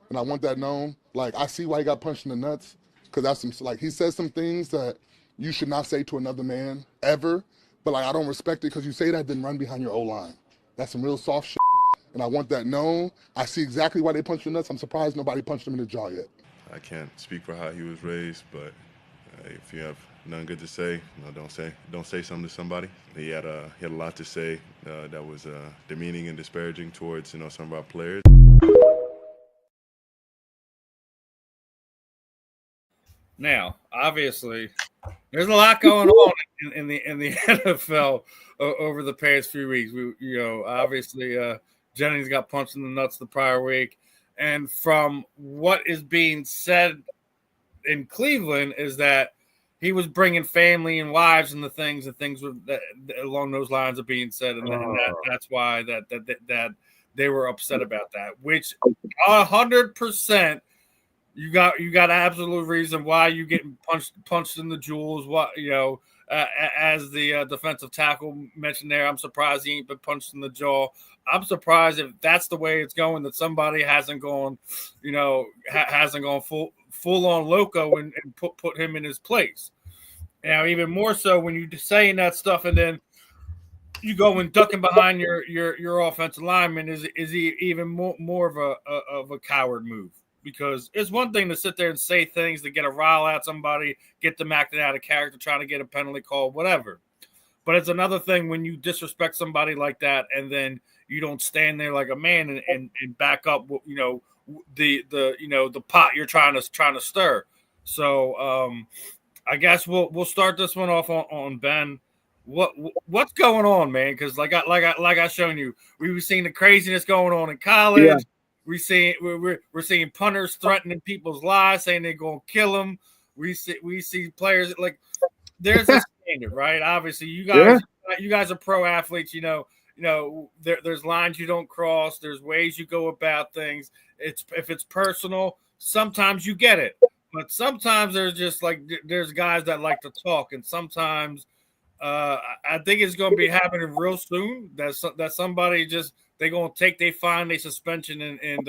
and I want that known. Like, I see why he got punched in the nuts, because he says some things that you should not say to another man ever. But I don't respect it, because you say that, then run behind your O-line. That's some real soft shit. And I want that known. I see exactly why they punched the nuts. I'm surprised nobody punched him in the jaw yet. I can't speak for how he was raised, but if you have nothing good to say. Don't say something to somebody. He had a lot to say that was demeaning and disparaging towards some of our players. Now, obviously, there's a lot going on in the NFL over the past few weeks. Obviously, Jennings got punched in the nuts the prior week, and from what is being said in Cleveland is that he was bringing family and wives and things were along those lines of being said, and that's why that they were upset about that. Which 100%. You got absolute reason why you getting punched in the jewels. What as the defensive tackle mentioned there, I'm surprised he ain't been punched in the jaw. I'm surprised if that's the way it's going, that somebody hasn't gone, hasn't gone full on loco and put him in his place. Now, even more so when you saying that stuff and then you go and ducking behind your offensive lineman, is he even more of a coward move? Because it's one thing to sit there and say things to get a rile at somebody, get them acting out of character, trying to get a penalty call, whatever. But it's another thing when you disrespect somebody like that and then you don't stand there like a man and back up, the pot you're trying to stir. So I guess we'll start this one off on Ben. What's going on, man? Because like I shown you, we were seeing the craziness going on in college. Yeah. We're seeing punters threatening people's lives, saying they're gonna kill them. We see players like there's a standard, right? Obviously, you guys are pro athletes. There's lines you don't cross. There's ways you go about things. If it's personal, sometimes you get it, but sometimes there's guys that like to talk, and sometimes I think it's gonna be happening real soon. That somebody just. They're going to take their fine, their suspension, and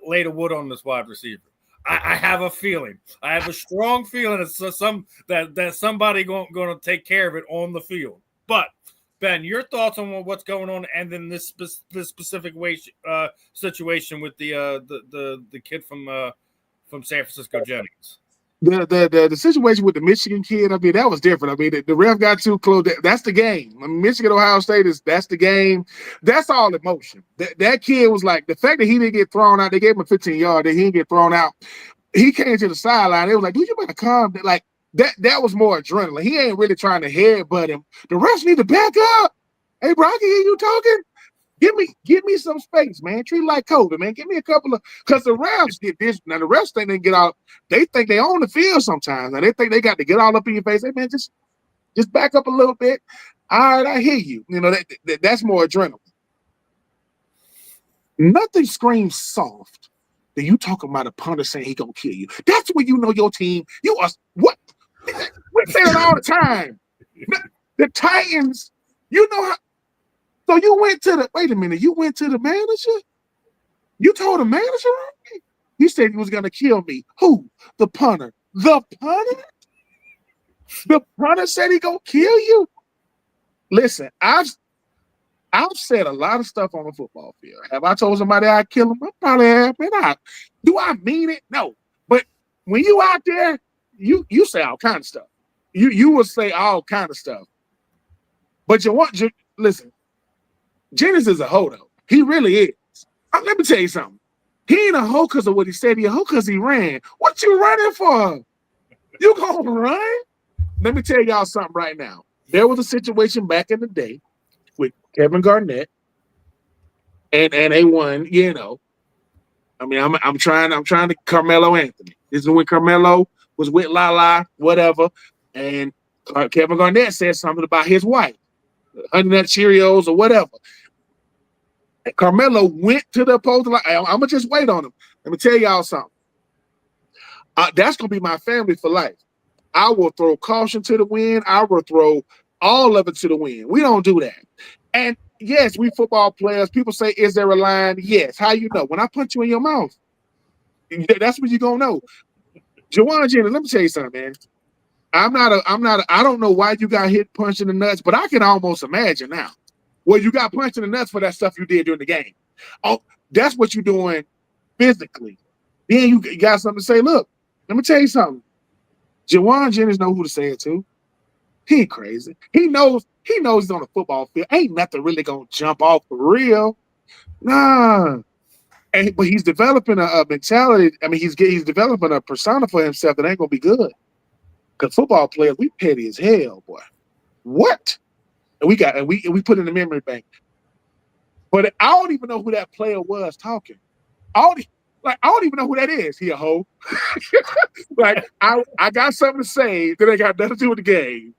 lay the wood on this wide receiver. I have a feeling. I have a strong feeling that somebody going to take care of it on the field. But, Ben, your thoughts on what's going on and then this specific situation with the kid from San Francisco Jennings? The situation with the Michigan kid, I mean, that was different. I mean, the ref got too close. That's the game. I mean, Michigan, Ohio State that's the game. That's all emotion. That kid was like, the fact that he didn't get thrown out, they gave him a 15-yard, that he didn't get thrown out. He came to the sideline. It was like, dude, you better calm down. Like, that was more adrenaline. He ain't really trying to headbutt him. The refs need to back up. Hey, bro, I can hear you talking. Give me some space, man. Treat it like COVID, man. Give me a couple of, because the refs get this. Now the refs think they get out. They think they own the field sometimes. Now they think they got to get all up in your face. Hey, man, just back up a little bit. All right, I hear you. That's more adrenaline. Nothing screams soft than you talking about a punter saying he gonna kill you. That's when you know your team. You are what? We say it all the time. The Titans. You know how. So you went to wait a minute, you went to the manager? You told the manager right? He said he was going to kill me. Who? The punter. The punter? The punter said he going to kill you? Listen, I've said a lot of stuff on the football field. Have I told somebody I'd kill him? I probably have. Do I mean it? No. But when you out there, you say all kind of stuff. You will say all kind of stuff. But listen, Jennings is a hoe, though. He really is. Let me tell you something. He ain't a hoe because of what he said. He a hoe because he ran. What you running for? You gonna run? Let me tell y'all something right now. There was a situation back in the day with Kevin Garnett, and they won. I mean, I'm trying to Carmelo Anthony. This is when Carmelo was with Lala, whatever, and Kevin Garnett said something about his wife, Honey Nut Cheerios or whatever. And Carmelo went to the opposing line. I'm gonna just wait on him. Let me tell y'all something. That's gonna be my family for life. I will throw caution to the wind. I will throw all of it to the wind. We don't do that. And yes, we football players. People say, "Is there a line?" Yes. How you know? When I punch you in your mouth, that's what you're gonna know. Juwan Jennings, let me tell you something, man. I don't know why you got hit punched in the nuts, but I can almost imagine now. Well, you got punched in the nuts for that stuff you did during the game. Oh, that's what you're doing physically. Then you got something to say. Look, let me tell you something. Jawan Jennings know who to say it to. He ain't crazy. He knows he's on the football field. Ain't nothing really gonna jump off for real. Nah. But he's developing a mentality. I mean, he's developing a persona for himself that ain't gonna be good. Because football players, we petty as hell, boy. What? And we put in the memory bank. But I don't even know who that player was talking. I don't even know who that is. He a hoe. Like I got something to say that ain't got nothing to do with the game.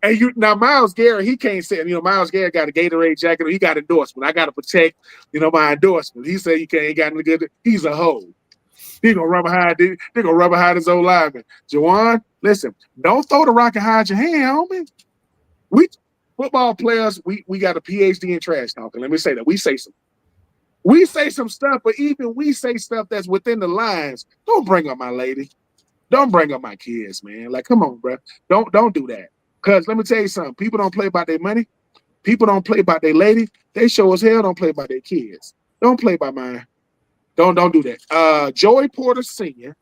And now Myles Garrett, he can't say, Myles Garrett got a Gatorade jacket, he got endorsement. I gotta protect, my endorsement. He said he ain't got any good. He's a hoe. He gonna run behind his old lineman. Jawan, listen, don't throw the rock and hide your hand, homie. We football players, we got a PhD in trash talking. Let me say that. We say some stuff, but even we say stuff that's within the lines. Don't bring up my lady. Don't bring up my kids, man. Like, come on, bro. Don't do that. Because let me tell you something. People don't play about their money. People don't play about their lady. They show as hell don't play about their kids. Don't play by mine. Don't do that. Joey Porter Sr.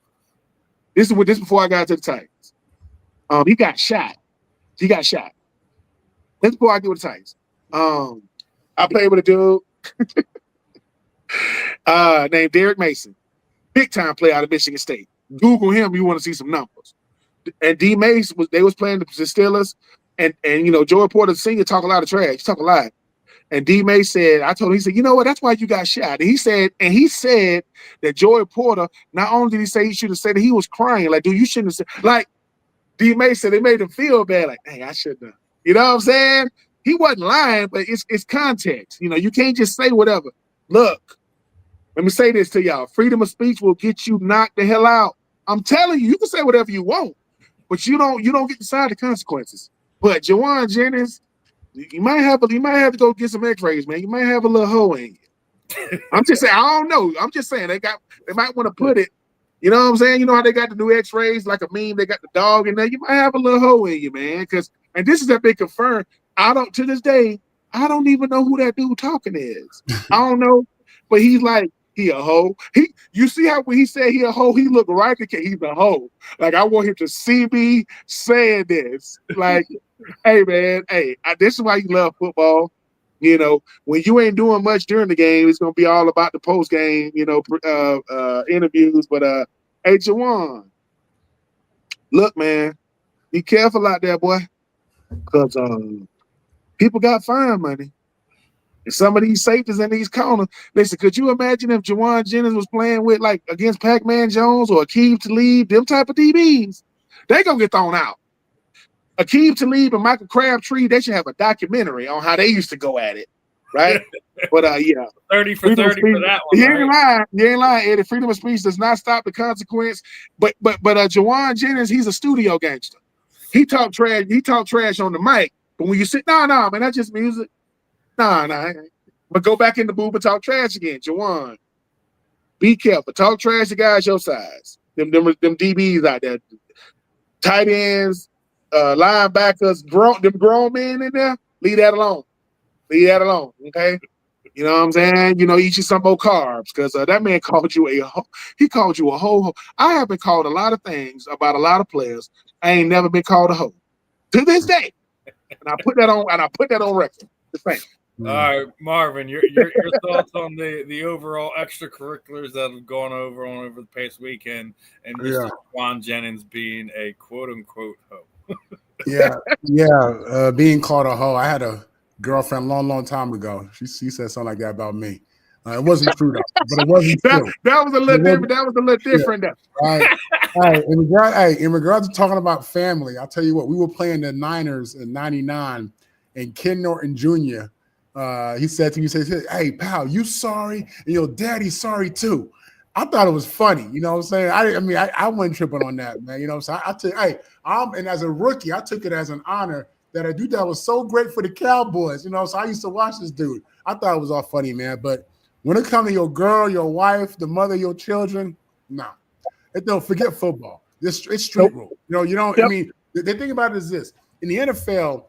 This is before I got to the Titans. He got shot. This before I get with the Titans. I played with a dude named Derek Mason. Big time player out of Michigan State. Google him, you want to see some numbers. And D Mace was playing the Steelers, and Joey Porter Sr. talk a lot of trash. He talk a lot. And D Mace said, I told him, he said, you know what? That's why you got shot. And he said that Joey Porter, not only did he say he should have said that, he was crying. Like, dude, you shouldn't have said. Like, D Mace said, it made him feel bad. Like, dang, I shouldn't have. You know what I'm saying? He wasn't lying, but it's context. You can't just say whatever. Look, let me say this to y'all. Freedom of speech will get you knocked the hell out. I'm telling you, you can say whatever you want, but you don't get to decide the consequences. But Jawan Jennings, you might have to go get some X-rays, man. You might have a little hole in you. I'm just saying, I don't know. I'm just saying they might want to put it. You know what I'm saying? You know how they got the new X-rays, like a meme, they got the dog in there. You might have a little hole in you, man. And this is that big confirmed. To this day, I don't even know who that dude talking is. I don't know, but he's like, he a hoe. You see how when he said he a hoe, he looked right at he's a hoe. Like, I want him to see me saying this. Like, hey man, this is why you love football. When you ain't doing much during the game, it's gonna be all about the post game, interviews. But hey, Jawan, look, man, be careful out there, boy, because people got fine money. And some of these safeties in these corners, listen, could you imagine if Jawan Jennings was playing with, like, against Pac-Man Jones or Akeem Talib, them type of DBs? They gonna get thrown out. Akeem Talib and Michael Crabtree, they should have a documentary on how they used to go at it, right? But 30 for 30 for that one. You ain't lying, Eddie. Freedom of speech does not stop the consequence. But Jawan Jennings, he's a studio gangster. He talk trash on the mic, but when you sit, no, man, that's just music. Nah. But go back in the booth and talk trash again. Jawan, be careful. Talk trash to guys your size. Them DBs out there. Tight ends, linebackers, grown men in there, leave that alone. Okay? You know what I'm saying? Eat you some more carbs, because that man called you he called you a hoe. I have been called a lot of things about a lot of players. I ain't never been called a hoe to this day. And I put that on record. Just saying. All right, Marvin, your thoughts on the overall extracurriculars that have gone over the past weekend, and Mr. Jawan Jennings being a quote unquote hoe. Being called a hoe. I had a girlfriend long time ago. She said something like that about me. It wasn't true though, but it wasn't true. That was a little different. That was a little different. Yeah. Right. In regards to talking about family, I'll tell you what. We were playing the Niners in '99, and Ken Norton Jr. He said to me, "Hey, pal, you sorry, and your daddy's sorry too." I thought it was funny, you know what I'm saying? I wasn't tripping on that, man. You know what I'm saying? And as a rookie, I took it as an honor that a dude that was so great for the Cowboys, so I used to watch this dude. I thought it was all funny, man. But when it comes to your girl, your wife, the mother of your children, no. Don't forget football. It's street rule. I mean, the thing about it is this. In the NFL,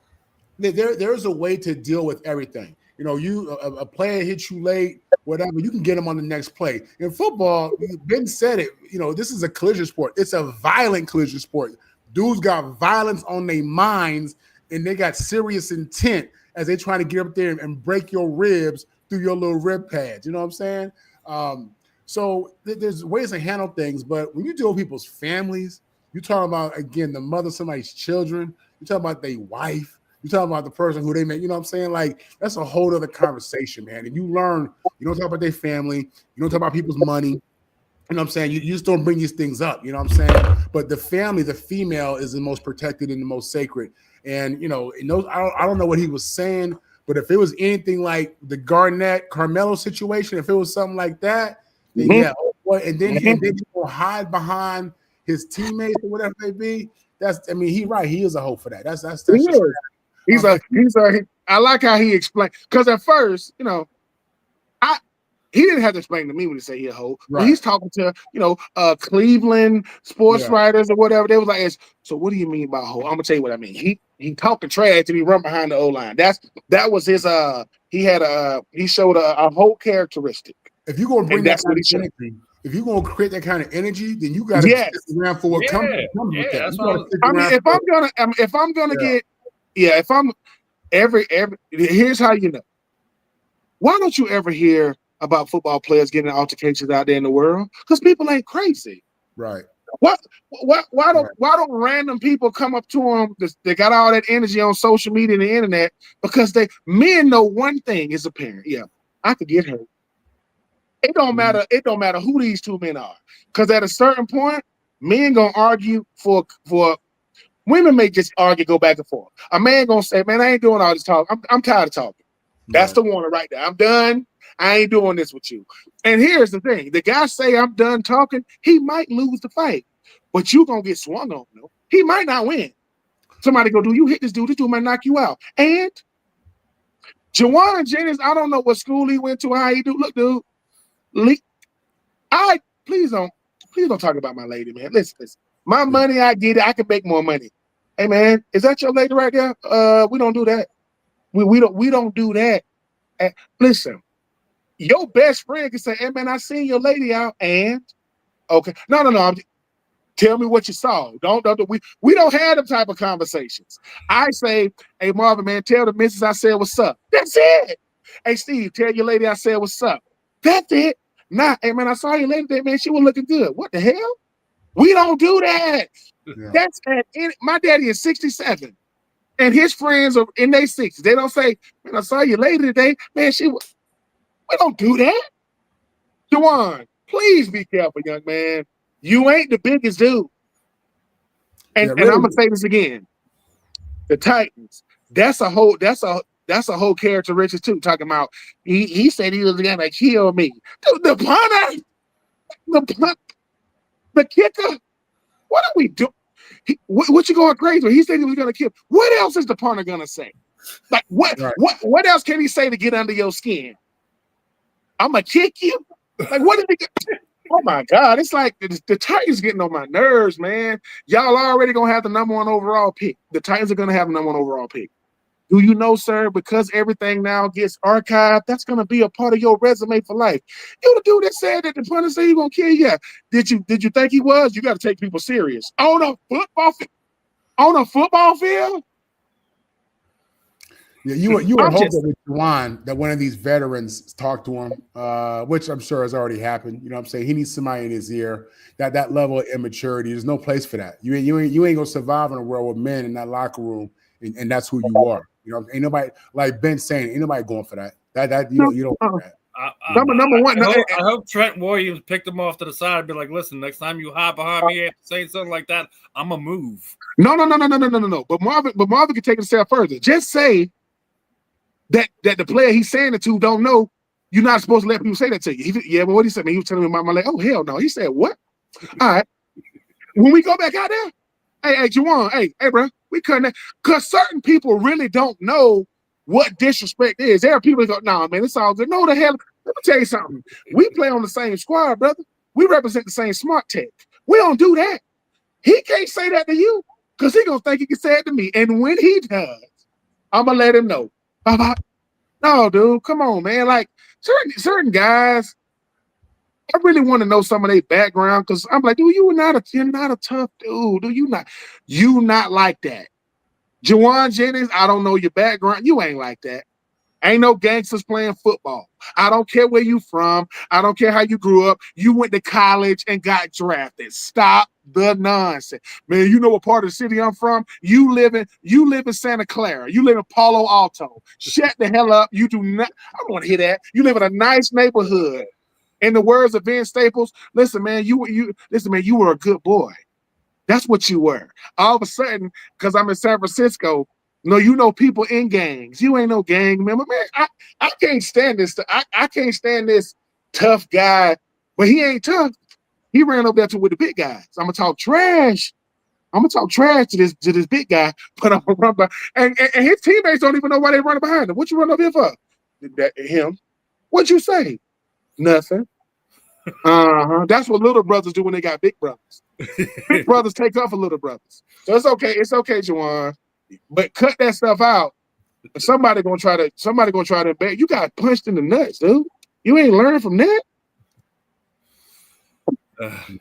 there's a way to deal with everything. A player hits you late, whatever, you can get him on the next play. In football, Ben said it, this is a collision sport. It's a violent collision sport. Dudes got violence on their minds, and they got serious intent as they trying to get up there and break your ribs through your little rib pads. You know what I'm saying? So there's ways to handle things, but when you deal with people's families, you talk about, again, the mother of somebody's children, you talk about their wife, you talk about the person who they make, you know what I'm saying? Like, that's a whole other conversation, man. And you learn, you don't talk about their family, you don't talk about people's money, you know what I'm saying? You just don't bring these things up, you know what I'm saying? But the family, the female, is the most protected and the most sacred. And, you know, I don't know what he was saying, but if it was anything like the Garnett Carmelo situation, if it was something like that, then yeah. And then he will hide behind his teammates or whatever they be. He's right. He is a hope for that. That's I like how he explained, because at first, you know, he didn't have to explain to me when he said he a hoe. Right. When he's talking to, you know, Cleveland sports writers or whatever, they was like, so what do you mean by hoe? I'm gonna tell you what I mean. He talking trash and he run behind the O-line. That was his he showed a whole characteristic. If you're gonna bring that kind of energy, if you're gonna create that kind of energy, then you gotta stick around for what comes with that. Here's how you know. Why don't you ever hear about football players getting altercations out there in the world? Because people ain't crazy. Right. Why don't random people come up to them? They got all that energy on social media and the internet because men know one thing is apparent. Yeah, I could get hurt. It don't matter. It don't matter who these two men are, because at a certain point, men gonna argue for. Women may just argue, go back and forth. A man gonna say, "Man, I ain't doing all this talk. I'm tired of talking." That's the one right there. I'm done. I ain't doing this with you. And here's the thing: the guy say, "I'm done talking." He might lose the fight, but you gonna get swung on. No, he might not win. Somebody go, "Do you hit this dude? This dude might knock you out." And Juwan Jennings, I don't know what school he went to, how he do. Look, dude. Please don't talk about my lady, man. Listen. My money, I get it. I can make more money. Hey, man, is that your lady right there? We don't do that. We don't do that. Listen, your best friend can say, "Hey, man, I seen your lady out," and okay, no. Tell me what you saw. We don't have them type of conversations. I say, "Hey, Marvin, man, tell the missus I said what's up." That's it. Hey, Steve, tell your lady I said what's up. That's it. Nah, hey, man, I saw your lady there, man. She was looking good. What the hell? We don't do that. Yeah. That's my daddy is 67, and his friends are in their 60s. They don't say, "Man, I saw you later today, man." We don't do that. Juwan, please be careful, young man. You ain't the biggest dude. And I'm gonna say this again: the Titans. That's a whole characteristic too. Talking about he said he was gonna kill me. The punter, the kicker. What are we doing? What you going crazy? He said he was gonna kill. What else is the punter gonna say? Like what? Right. What else can he say to get under your skin? I'm gonna kick you. Like what did he? Oh my God! It's like the Titans getting on my nerves, man. Y'all already gonna have the #1 overall pick. The Titans are gonna have the #1 overall pick. Do you know, sir? Because everything now gets archived, that's gonna be a part of your resume for life. You the dude that said that the punter said he gonna kill you. Did you think he was? You got to take people serious on a football field. Yeah, you would hope that with Juwan that one of these veterans talk to him, which I'm sure has already happened. You know what I'm saying? He needs somebody in his ear. That level of immaturity, there's no place for that. You ain't gonna survive in a world with men in that locker room, and that's who you are. You know, ain't nobody, like Ben saying, ain't nobody going for that. You don't do that. Number one. I hope Trent Williams picked him off to the side and be like, "Listen, next time you hide behind me after saying something like that, I'm gonna move." No. But Marvin can take it a step further. Just say that the player he's saying it to don't know. You're not supposed to let people say that to you. But what he said, man, he was telling me about my leg. Oh hell no. He said what? All right. When we go back out there, hey, Juwan, hey, bro, we couldn't, because certain people really don't know what disrespect is. There are people that go, "Nah, man, it's all good." No, the hell, let me tell you something. We play on the same squad, brother. We represent the same smart tech. We don't do that. He can't say that to you because he gonna think he can say it to me. And when he does, I'm gonna let him know. Bye-bye. No, dude, come on, man. Like certain guys, I really want to know some of their background because I'm like, dude, you're not a tough dude. Do you not like that? Juwan Jennings, I don't know your background. You ain't like that. Ain't no gangsters playing football. I don't care where you from. I don't care how you grew up. You went to college and got drafted. Stop the nonsense. Man, you know what part of the city I'm from? You live in Santa Clara. You live in Palo Alto. Shut the hell up. You do not. I don't want to hear that. You live in a nice neighborhood. In the words of Ben Staples, listen, man, you were a good boy. That's what you were. All of a sudden, because I'm in San Francisco, no, you know people in gangs. You ain't no gang member, man. I can't stand this. I can't stand this tough guy, but he ain't tough. He ran up there with the big guys. I'm gonna talk trash. To this big guy, but I'm gonna run by, and his teammates don't even know why they run behind him. What you run up here for? Him. What'd you say? Nothing. That's what little brothers do when they got big brothers. Big brothers take up for little brothers. So it's okay. It's okay, Juwan. But cut that stuff out. Somebody gonna try to bet. You got punched in the nuts, dude. You ain't learned from that.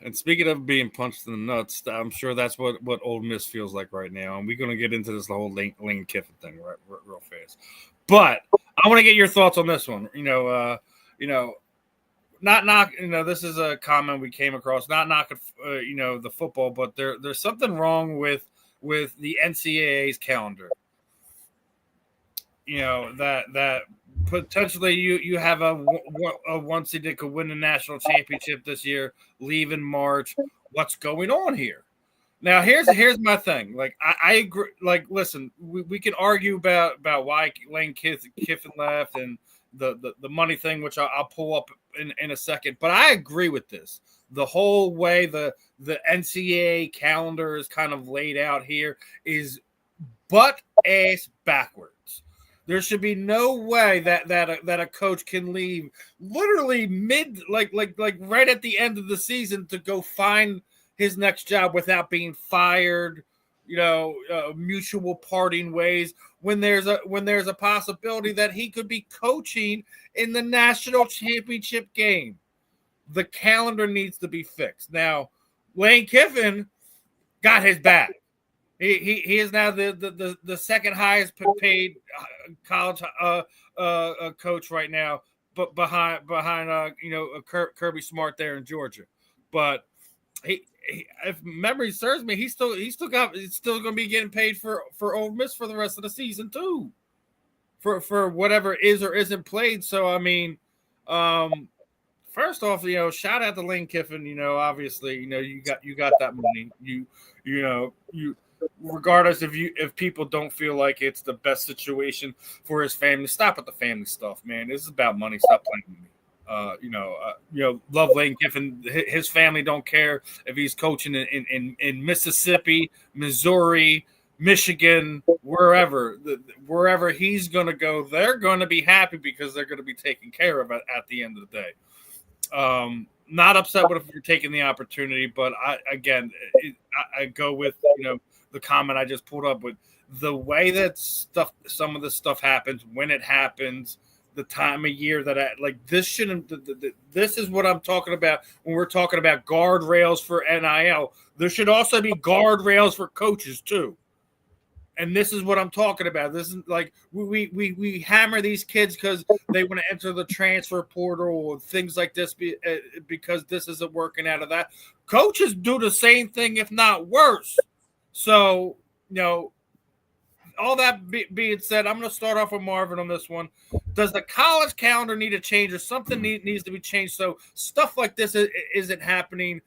And speaking of being punched in the nuts, I'm sure that's what Ole Miss feels like right now. And we're gonna get into this whole Lane Kiffin thing real fast. But I want to get your thoughts on this one. This is a comment we came across. Not knocking, the football, but there's something wrong with the NCAA's calendar. That potentially you have a one seed that could win the national championship this year, leave in March. What's going on here? Now here's my thing. Like I agree. Like listen, we can argue about why Lane Kiffin left and the money thing, which I'll pull up in a second. But I agree with this. The whole way the NCAA calendar is kind of laid out here is butt ass backwards. There should be no way that a coach can leave literally mid like right at the end of the season to go find his next job without being fired. Mutual parting ways when there's a possibility that he could be coaching in the national championship game. The calendar needs to be fixed. Now, Lane Kiffin got his back. He is now the second highest paid college coach right now, but behind Kirby Smart there in Georgia. But he if memory serves me, he's still going to be getting paid for Ole Miss for the rest of the season too, for whatever is or isn't played. So I mean, first off, shout out to Lane Kiffin. Obviously, you got that money. You regardless if people don't feel like it's the best situation for his family, stop with the family stuff, man. This is about money. Stop playing with me. Love Lane Kiffin. His family don't care if he's coaching in Mississippi, Missouri, Michigan, wherever he's going to go. They're going to be happy because they're going to be taken care of at the end of the day. Not upset with if you're taking the opportunity, but I go with the comment I just pulled up with the way that some of this stuff happens when it happens. The time of year that this shouldn't. This is what I'm talking about when we're talking about guardrails for NIL. There should also be guardrails for coaches too. And this is what I'm talking about. This is like we hammer these kids because they want to enter the transfer portal or things like this because this isn't working out of that. Coaches do the same thing, if not worse. So all that being said, I'm going to start off with Marvin on this one. Does the college calendar need to change or something needs to be changed so stuff like this isn't happening,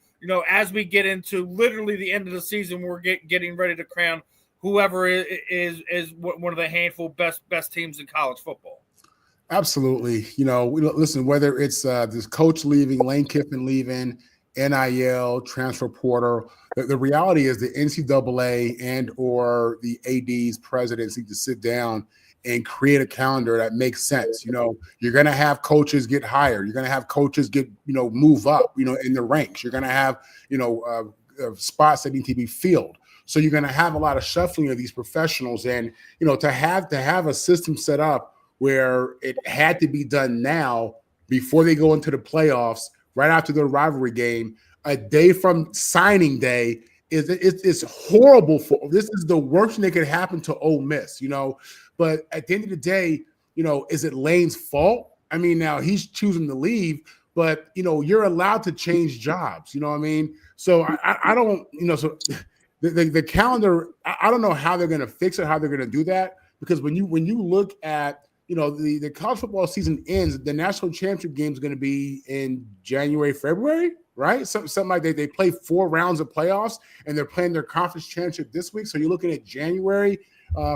as we get into literally the end of the season, we're getting ready to crown whoever is one of the handful best teams in college football? Absolutely. Listen, whether it's this coach leaving, Lane Kiffin leaving, NIL, transfer portal, the reality is the NCAA and or the AD's presidents need to sit down and create a calendar that makes sense. You're going to have coaches get hired. You're going to have coaches get, move up, in the ranks. You're going to have, spots that need to be filled. So you're going to have a lot of shuffling of these professionals. And, to have a system set up where it had to be done now before they go into the playoffs right after the rivalry game, a day from signing day, it's horrible for. This is the worst thing that could happen to Ole Miss, you know. But at the end of the day, you know, is it Lane's fault? I mean, now he's choosing to leave, but you know, you're allowed to change jobs. You know what I mean? So I don't, you know, so the calendar, I don't know how they're going to fix it, how they're going to do that, because when you look at, you know, the college football season ends, the national championship game is going to be in January, February, right? Something like they play 4 rounds of playoffs, and they're playing their conference championship this week. So you're looking at January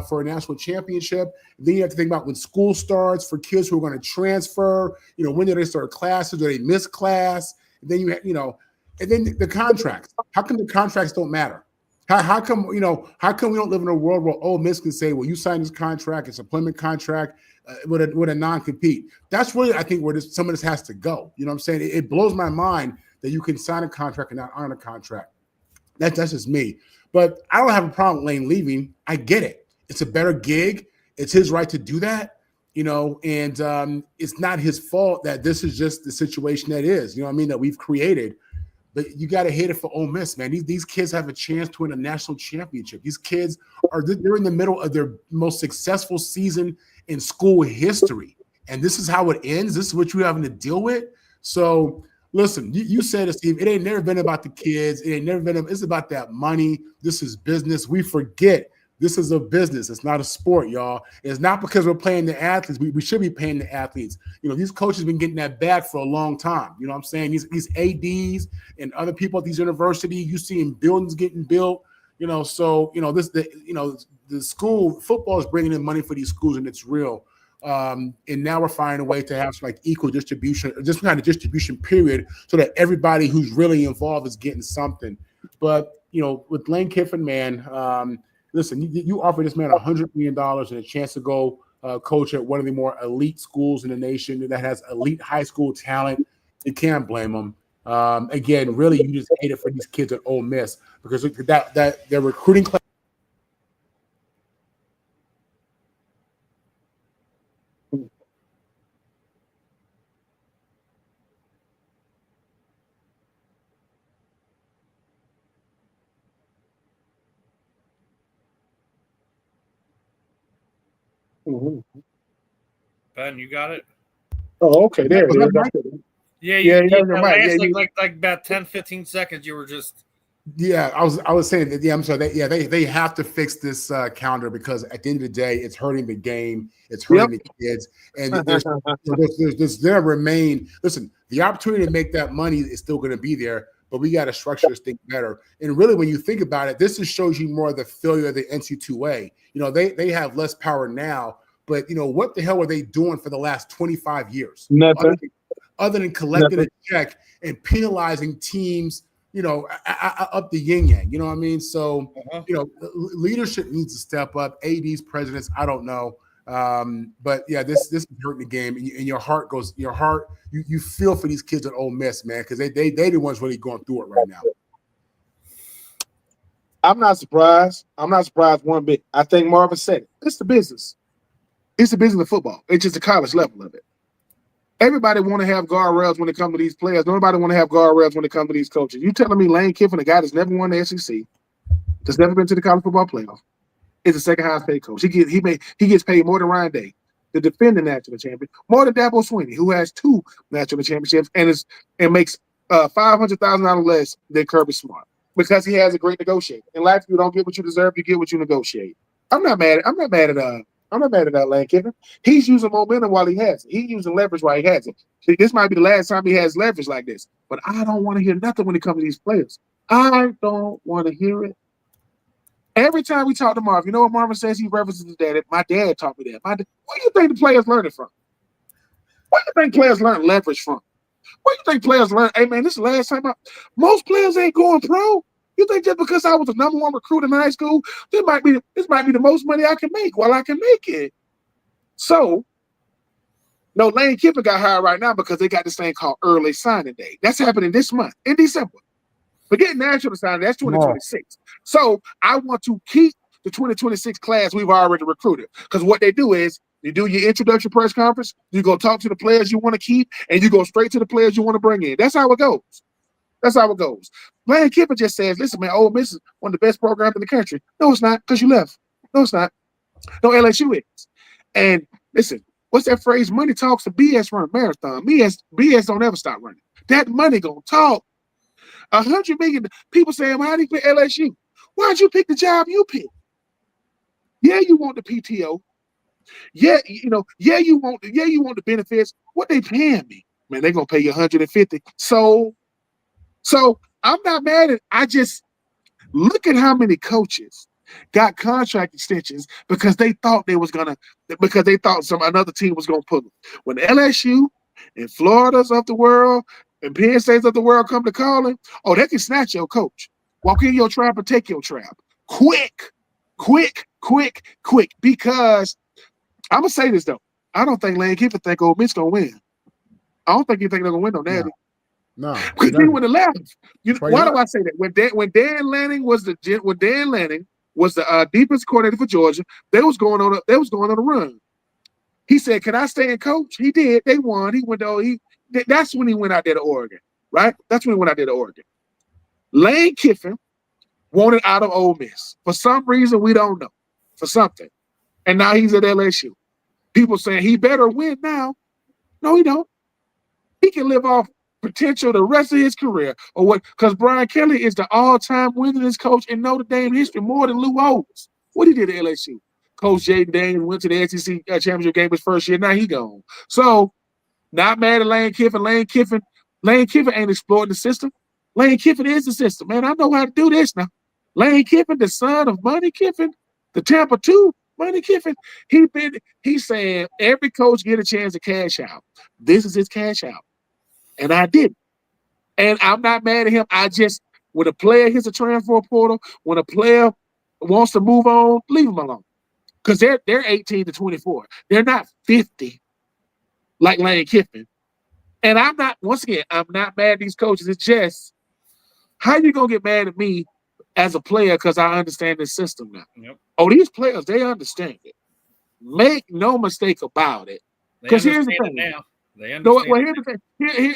for a national championship. Then you have to think about when school starts for kids who are going to transfer. You know, when do they start classes? Do they miss class? And then you know, and then the contracts. How come the contracts don't matter? How come we don't live in a world where Ole Miss can say, well, you signed this contract, it's an employment contract with a non-compete? That's really, I think, where some of this has to go. You know what I'm saying? It blows my mind that you can sign a contract and not honor a contract. That's just me. But I don't have a problem with Lane leaving. I get it. It's a better gig. It's his right to do that, you know, and it's not his fault that this is just the situation that is, you know what I mean, that we've created. But you got to hit it for Ole Miss, man. These kids have a chance to win a national championship. These kids they're in the middle of their most successful season in school history. And this is how it ends. This is what you're having to deal with. So listen, you said it, Steve. It ain't never been about the kids. It ain't never been. It's about that money. This is business. We forget this is a business. It's not a sport, y'all. It's not because we're paying the athletes. We should be paying the athletes. You know, these coaches have been getting that bag for a long time. You know what I'm saying? These ADs and other people at these universities, you see buildings getting built. You know, so you know the school football is bringing in money for these schools, and it's real. And now we're finding a way to have some like equal distribution, just kind of distribution period, so that everybody who's really involved is getting something. But you know, with Lane Kiffin, man, listen, you offer this man $100 million and a chance to go coach at one of the more elite schools in the nation that has elite high school talent. You can't blame him. Again, really, you just hate it for these kids at Ole Miss because that their recruiting class. Ben, you got it? Oh, okay. There it is. Yeah, last like about 10, 15 seconds, you were just. Yeah, I was saying that. Yeah, I'm sorry. They have to fix this calendar because at the end of the day, it's hurting the game. It's hurting the kids, and there's there remain. Listen, the opportunity to make that money is still going to be there, but we got to structure this thing better. And really, when you think about it, this just shows you more of the failure of the NC2A. You know, they have less power now, but you know what the hell were they doing for the last 25 years? Nothing. Other than collecting a check and penalizing teams, you know, up the yin yang. You know what I mean? So, you know, leadership needs to step up. ADs, presidents, I don't know. But yeah, this is hurting the game, and your heart goes. You feel for these kids at Ole Miss, man, because they the ones really going through it right now. I'm not surprised. I'm not surprised one bit. I think Marvin said it. It's the business. It's the business of football. It's just the college level of it. Everybody want to have guardrails when it comes to these players. Nobody want to have guardrails when it comes to these coaches. You telling me Lane Kiffin, a guy that's never won the SEC, that's never been to the college football playoff, is the second highest paid coach. He gets paid more than Ryan Day, the defending national champion, more than Dabo Swinney, who has 2 national championships and makes $500,000 less than Kirby Smart because he has a great negotiator. In life, you don't get what you deserve; you get what you negotiate. I'm not mad at Lane Kiffin. He's using momentum while he has it. He's using leverage while he has it. See, this might be the last time he has leverage like this. But I don't want to hear nothing when it comes to these players. I don't want to hear it. Every time we talk to Marvin, you know what Marvin says? He references his dad. My dad taught me that. Where do you think the players learn it from? Where do you think players learn leverage from? Where do you think players learn? Hey, man, this is the last time. Most players ain't going pro. You think just because I was the number 1 recruit in high school, this might be the most money I can make while I can make it. So, no, Lane Kiffin got hired right now because they got this thing called early signing day. That's happening this month in December. Forget national signing, that's 2026. So I want to keep the 2026 class we've already recruited. Because what they do is You do your introduction press conference. You go talk to the players you want to keep, and you go straight to the players you want to bring in. That's how it goes. That's how it goes. Lane Kiffin just says, listen, man, Ole Miss is one of the best programs in the country. No, it's not, because you left. No, it's not. No, LSU is. And listen, what's that phrase? Money talks, and BS run a marathon. BS don't ever stop running. That money gonna talk. $100 million. People saying, well, how do you pick LSU? Why'd you pick the job you picked? Yeah, you want the PTO. Yeah, you want the benefits. What they paying me? Man, they're gonna pay you 150. So I'm not mad at it. I just look at how many coaches got contract extensions because they thought another team was gonna put them. When LSU and Florida's of the world and Penn State's of the world come to calling, oh, they can snatch your coach. Walk in your trap and take your trap. Quick. Because I'm gonna say this though. I don't think Lane Kiffin think Ole Miss gonna win. I don't think he think they're gonna win on that. No, because he would have left. Why do I say that? When Dan Lanning was the defense coordinator for Georgia, they was going on a run. He said, "Can I stay and coach?" He did. They won. He went to that's when he went out there to Oregon, right? That's when he went out there to Oregon. Lane Kiffin wanted out of Ole Miss for some reason we don't know, for something, and now he's at LSU. People saying he better win now. No, he don't. He can live off potential the rest of his career, or what? Because Brian Kelly is the all-time winningest coach in Notre Dame history, more than Lou Holtz. What he did at LSU? Coach Jaden Daniels went to the SEC championship game his first year. Now he gone. So, not mad at Lane Kiffin. Lane Kiffin ain't exploiting the system. Lane Kiffin is the system, man. I know how to do this now. Lane Kiffin, the son of Money Kiffin, the Tampa 2 Money Kiffin. He's saying every coach get a chance to cash out. This is his cash out. And I didn't. And I'm not mad at him. When a player hits a transfer portal, when a player wants to move on, leave them alone. Because they're 18 to 24. They're not 50 like Lane Kiffin. And I'm not mad at these coaches. It's just, how you going to get mad at me as a player because I understand this system now? Yep. Oh, these players, they understand it. Make no mistake about it. Because here's the thing. Now. They understand. Here's the thing.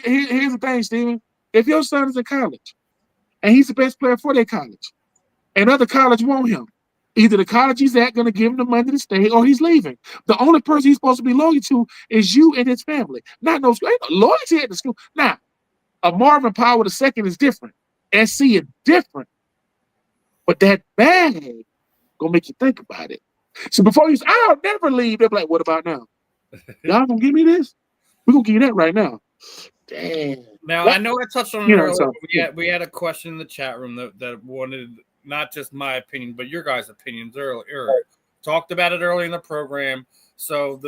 Here's the thing, Steven. If your son is in college and he's the best player for their college, and other college want him, either the college he's at going to give him the money to stay, or he's leaving. The only person he's supposed to be loyal to is you and his family. Not no school. Ain't no loyalty at the school. Now, a Marvin Powell II is different. SC is different. But that bag gonna make you think about it. So before you say, I'll never leave, they're like, what about now? Y'all gonna give me this? We're gonna give you that right now. Damn. Now, I know I touched on it earlier. We had a question in the chat room that wanted not just my opinion, but your guys' opinions earlier. Talked about it early in the program. So,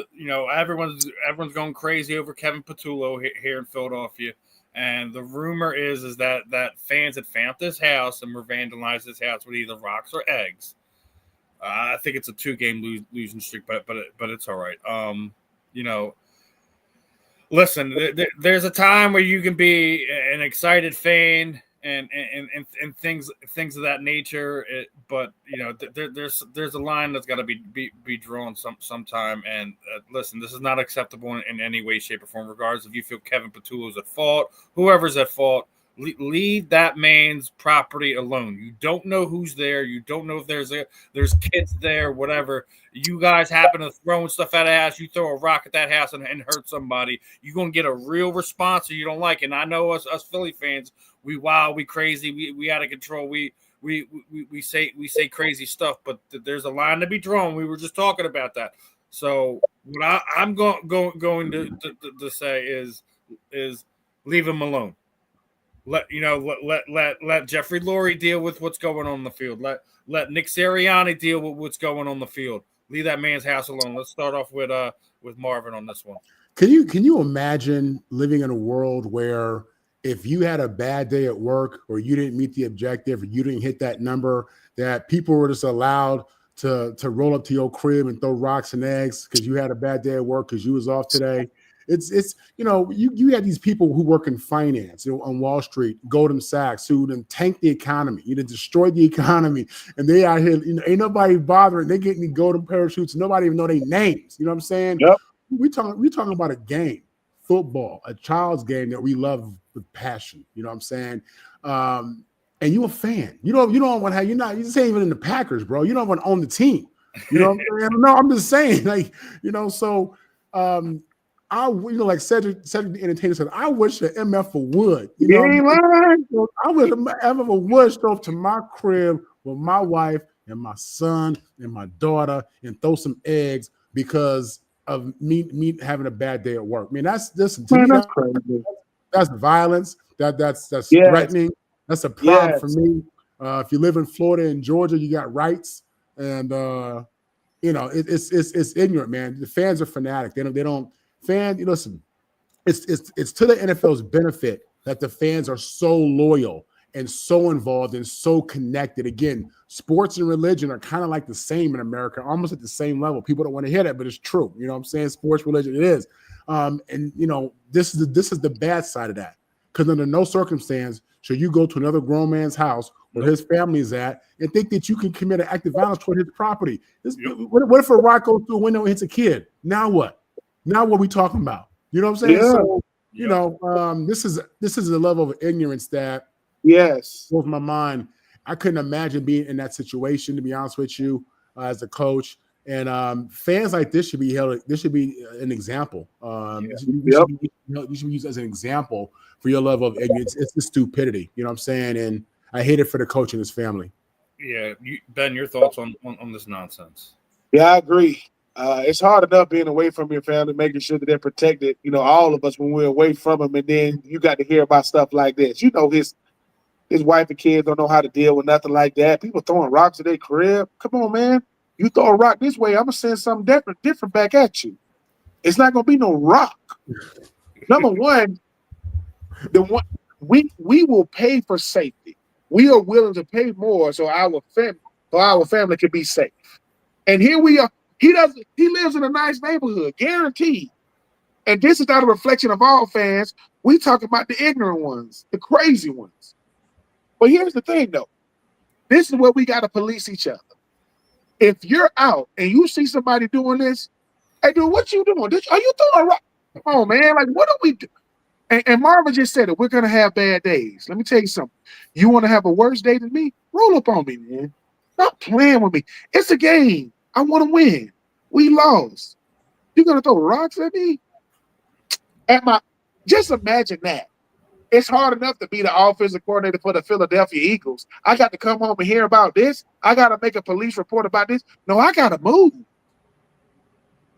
everyone's going crazy over Kevin Patullo here in Philadelphia. And the rumor is that fans had found this house and were vandalized this house with either rocks or eggs. I think it's a 2-game losing streak, but it's all right. Listen, there's a time where you can be an excited fan and things of that nature, but there's a line that's got to be drawn sometime. And listen, this is not acceptable in any way, shape, or form. Regardless if you feel Kevin Patullo's at fault, whoever's at fault, leave that man's property alone. You don't know who's there. You don't know if there's kids there, whatever. You guys happen to throw stuff at a house. You throw a rock at that house and hurt somebody. You're gonna get a real response, or you don't like it. And I know us Philly fans, we wild, we crazy, we out of control. We say crazy stuff, but there's a line to be drawn. We were just talking about that. So what I'm going to say is leave him alone. Let Jeffrey Lurie deal with what's going on in the field. Let Nick Sirianni deal with what's going on in the field. Leave that man's house alone. Let's start off with Marvin on this one. Can you imagine living in a world where if you had a bad day at work, or you didn't meet the objective, or you didn't hit that number, that people were just allowed to roll up to your crib and throw rocks and eggs because you had a bad day at work because you was off today? It's you had these people who work in finance, on Wall Street, Goldman Sachs, who then tank the economy, destroyed the economy, and they out here, ain't nobody bothering. They getting the golden parachutes, nobody even know their names. You know what I'm saying? Yep. We talking about a game, football, a child's game that we love with passion. You know what I'm saying? And you a fan. You don't want to have, you just ain't even in the Packers, bro. You don't want to own the team. You know what I'm saying? No, I'm just saying, so like Cedric the Entertainer said, I wish the MF would. I wish the MF would show up to my crib with my wife and my son and my daughter and throw some eggs because of me having a bad day at work. I mean, that's crazy. That's violence. That's threatening. That's a problem for me. If you live in Florida and Georgia, you got rights, and it's ignorant, man. The fans are fanatic. They don't listen. It's to the NFL's benefit that the fans are so loyal and so involved and so connected. Again, sports and religion are kind of like the same in America, almost at the same level. People don't want to hear that, but it's true. You know what I'm saying? Sports, religion, it is. This is the bad side of that. Because under no circumstance should you go to another grown man's house where his family is at and think that you can commit an act of violence toward his property. What if a rock goes through a window and hits a kid? Now what? Now what are we talking about? You know what I'm saying? Yeah. So, this is a level of ignorance that blows my mind. I couldn't imagine being in that situation, to be honest with you, as a coach. And fans like this should be held. This should be an example. You should be used as an example for your level of ignorance. It's the stupidity. You know what I'm saying? And I hate it for the coach and his family. Yeah, Ben, your thoughts on this nonsense? Yeah, I agree. It's hard enough being away from your family, making sure that they're protected. All of us when we're away from them, and then you got to hear about stuff like this. His wife and kids don't know how to deal with nothing like that. People throwing rocks at their crib. Come on, man. You throw a rock this way, I'm gonna send something different back at you. It's not gonna be no rock. Number one, we will pay for safety. We are willing to pay more so our family can be safe. And here we are. He lives in a nice neighborhood, guaranteed. And this is not a reflection of all fans. We talk about the ignorant ones, the crazy ones. But here's the thing, though. This is where we got to police each other. If you're out and you see somebody doing this, hey, dude, what you doing? Are you throwing a rock? Come on, man. Like, what do we do? And Marvin just said it. We're going to have bad days. Let me tell you something. You want to have a worse day than me? Roll up on me, man. Stop playing with me. It's a game. I want to win. We lost. You're going to throw rocks at me? Just imagine that. It's hard enough to be the offensive coordinator for the Philadelphia Eagles. I got to come home and hear about this. I got to make a police report about this. No, I got to move.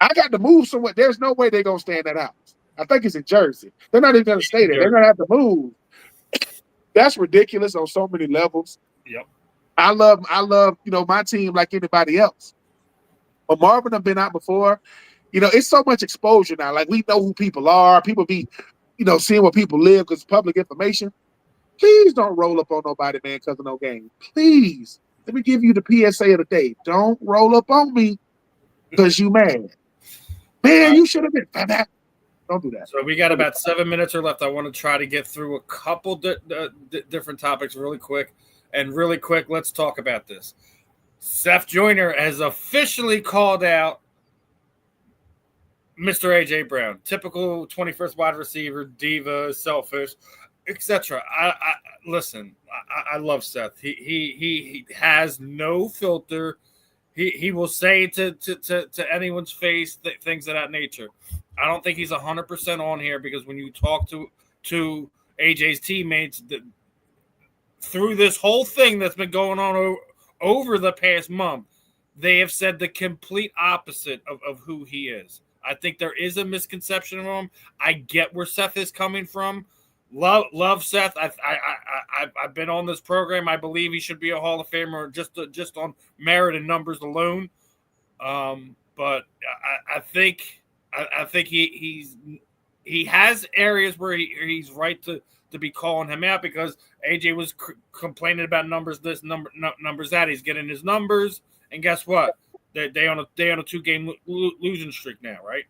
I got to move somewhere. There's no way they're going to stay in that house. I think it's in Jersey. They're not even going to stay there. They're going to have to move. That's ridiculous on so many levels. Yep. I love, my team like anybody else. But Marvin have been out before. It's so much exposure now. Like, we know who people are. People be seeing where people live because it's public information. Please don't roll up on nobody, man, because of no game. Please. Let me give you the PSA of the day. Don't roll up on me because you mad. Man, you should have been. Don't do that. So we got about 7 minutes left. I want to try to get through a couple different topics really quick. And really quick, let's talk about this. Seth Joyner has officially called out Mr. A.J. Brown, typical 21st wide receiver, diva, selfish, etc. Listen. I love Seth. He has no filter. He will say to anyone's face things of that nature. I don't think he's 100% on here because when you talk to AJ's teammates through this whole thing that's been going on over the past month, they have said the complete opposite of who he is. I think there is a misconception of him. I get where Seth is coming from. Love Seth. I've been on this program. I believe he should be a Hall of Famer just on merit and numbers alone. But I think he has areas where he's right to be calling him out because AJ was complaining about numbers numbers that. He's getting his numbers, and guess what? They on a 2-game losing streak now, right?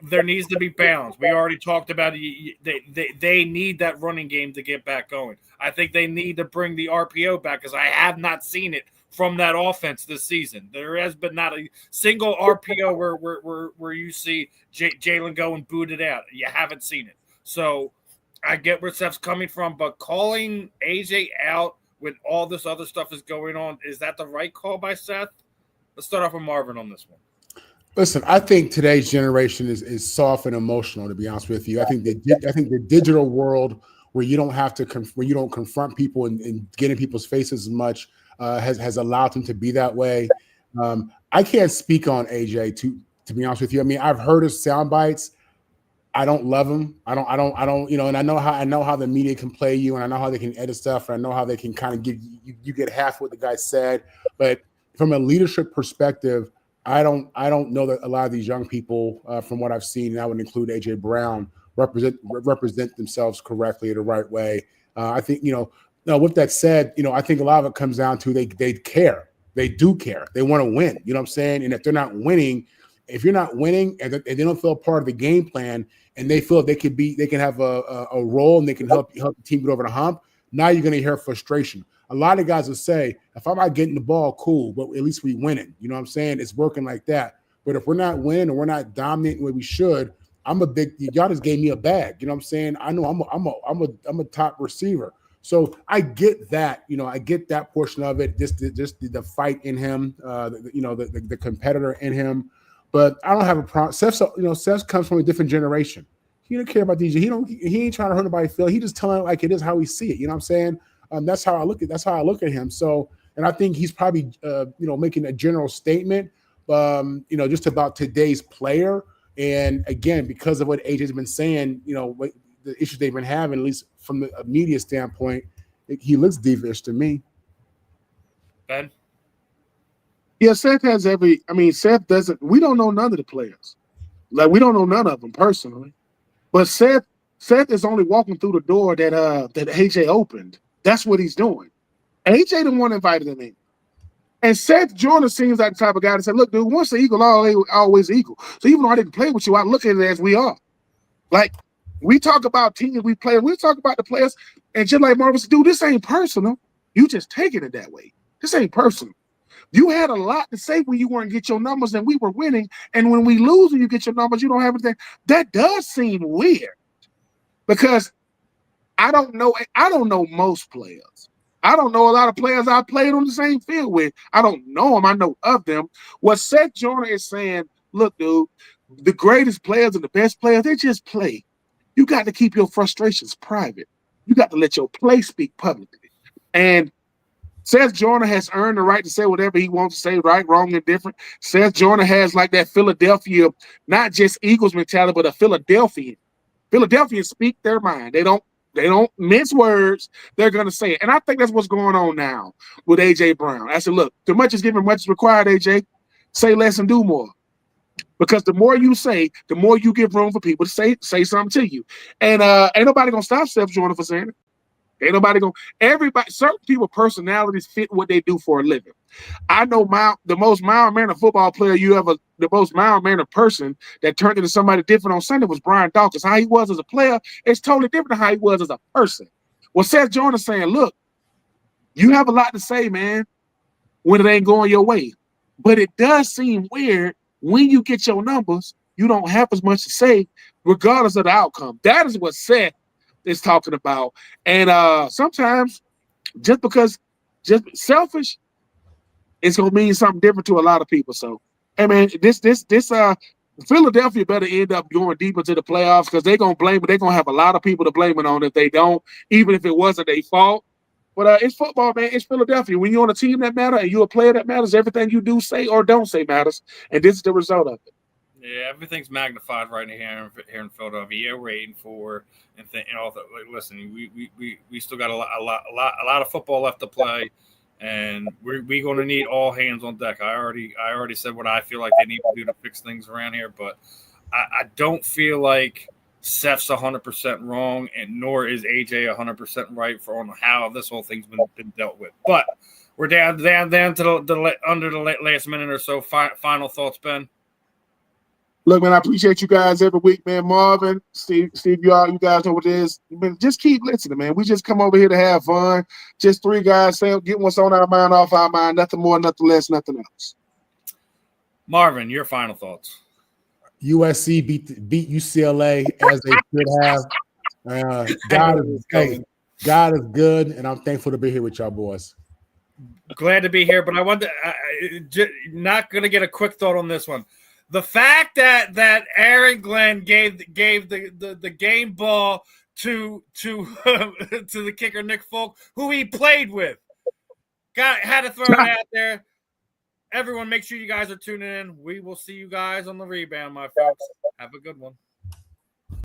there needs to be balance. We already talked about it. They need that running game to get back going. I think they need to bring the RPO back because I have not seen it from that offense this season. There has been not a single RPO where you see Jalen go and boot it out. You haven't seen it. So I get where Seth's coming from, but calling AJ out when all this other stuff is going on, is that the right call by Seth? Let's start off with Marvin on this one. Listen, I think today's generation is soft and emotional. To be honest with you, I think the digital world where you don't have to where you don't confront people and get in people's faces as much has allowed them to be that way. I can't speak on AJ to be honest with you. I mean, I've heard his sound bites. I don't love him. I don't, and I know how the media can play you, and I know how they can edit stuff, and I know how they can kind of give you get half what the guy said. But from a leadership perspective, I don't know that a lot of these young people, from what I've seen, and I would include AJ Brown, represent themselves correctly the right way. I think, now with that said, I think a lot of it comes down to they care. They do care. They want to win. You know what I'm saying? And if they're not winning, if you're not winning and they don't feel part of the game plan and they feel they can have a role and they can help the team get over the hump, now you're going to hear frustration. A lot of guys will say, if I'm not getting the ball, cool, but at least we winning. You know what I'm saying? It's working like that. But if we're not winning or we're not dominating the way we should, y'all just gave me a bag. You know what I'm saying? I know I'm a top receiver. So I get that, I get that portion of it, just the fight in him, the competitor in him. But I don't have a problem. Seth comes from a different generation. He don't care about DJ. He ain't trying to hurt nobody's feelings. He just telling it like it is how he see it. You know what I'm saying? That's how I look at him. So, and I think he's probably making a general statement, just about today's player. And again, because of what AJ's been saying, what the issues they've been having, at least from the media standpoint, he looks divish to me. Ben? Yeah, Seth Seth doesn't. We don't know none of the players. Like, we don't know none of them personally. But Seth is only walking through the door that AJ opened. That's what he's doing. AJ the one invited him in. And Seth Joyner seems like the type of guy that said, look, dude, once the eagle, always eagle. So even though I didn't play with you, I look at it as we are. Like, we talk about teams we play, we talk about the players, and just like Marvin said, dude, this ain't personal. You just taking it that way. This ain't personal. You had a lot to say when you weren't get your numbers and we were winning. And when we lose and you get your numbers, you don't have anything. That does seem weird because I don't know most players. I don't know a lot of players I played on the same field with. I don't know them. I know of them. What Seth Joyner is saying, look, dude, the greatest players and the best players, they just play. You got to keep your frustrations private. You got to let your play speak publicly. And Seth Joyner has earned the right to say whatever he wants to say, right, wrong, and different. Seth Joyner has like that Philadelphia, not just Eagles mentality, but a Philadelphian. Philadelphians speak their mind. They don't mince words. They're going to say it. And I think that's what's going on now with AJ Brown. I said, look, too much is given, much is required, AJ. Say less and do more. Because the more you say, the more you give room for people to say something to you. And ain't nobody going to stop Seth Joyner for saying it. Ain't nobody certain people personalities fit what they do for a living. I know the most mild-mannered football player the most mild-mannered person that turned into somebody different on Sunday was Brian Dawkins. How he was as a player is totally different than how he was as a person. Well, Seth Joyner saying, look, you have a lot to say, man, when it ain't going your way. But it does seem weird when you get your numbers, you don't have as much to say, regardless of the outcome. That is what Seth is talking about. And sometimes just selfish, it's gonna mean something different to a lot of people. So, hey man, this Philadelphia better end up going deep into the playoffs because they're gonna blame it. They're gonna have a lot of people to blame it on if they don't, even if it wasn't their fault. But it's football, man. It's Philadelphia. When you're on a team that matters and you're a player that matters, everything you do, say, or don't say matters. And this is the result of it. Yeah, everything's magnified right here in Philadelphia. We're waiting for and all that. Like, listen, we still got a lot of football left to play, and we're going to need all hands on deck. I already said what I feel like they need to do to fix things around here, but I don't feel like Seth's 100% wrong, and nor is AJ 100% right on how this whole thing's been dealt with. But we're down to the under the last minute or so. Final thoughts, Ben. Look, man, I appreciate you guys every week, man. Marvin, Steve, you guys know what it is. Man, just keep listening, man. We just come over here to have fun. Just three guys saying, get what's on our mind, off our mind. Nothing more, nothing less, nothing else. Marvin, your final thoughts. USC beat UCLA as they should have. God is good, and I'm thankful to be here with y'all boys. Glad to be here, but I want to not going to get a quick thought on this one. The fact that Aaron Glenn gave the game ball to the kicker Nick Folk, who he played with, had to throw it out there. Everyone, make sure you guys are tuning in. We will see you guys on the rebound, my folks. Have a good one.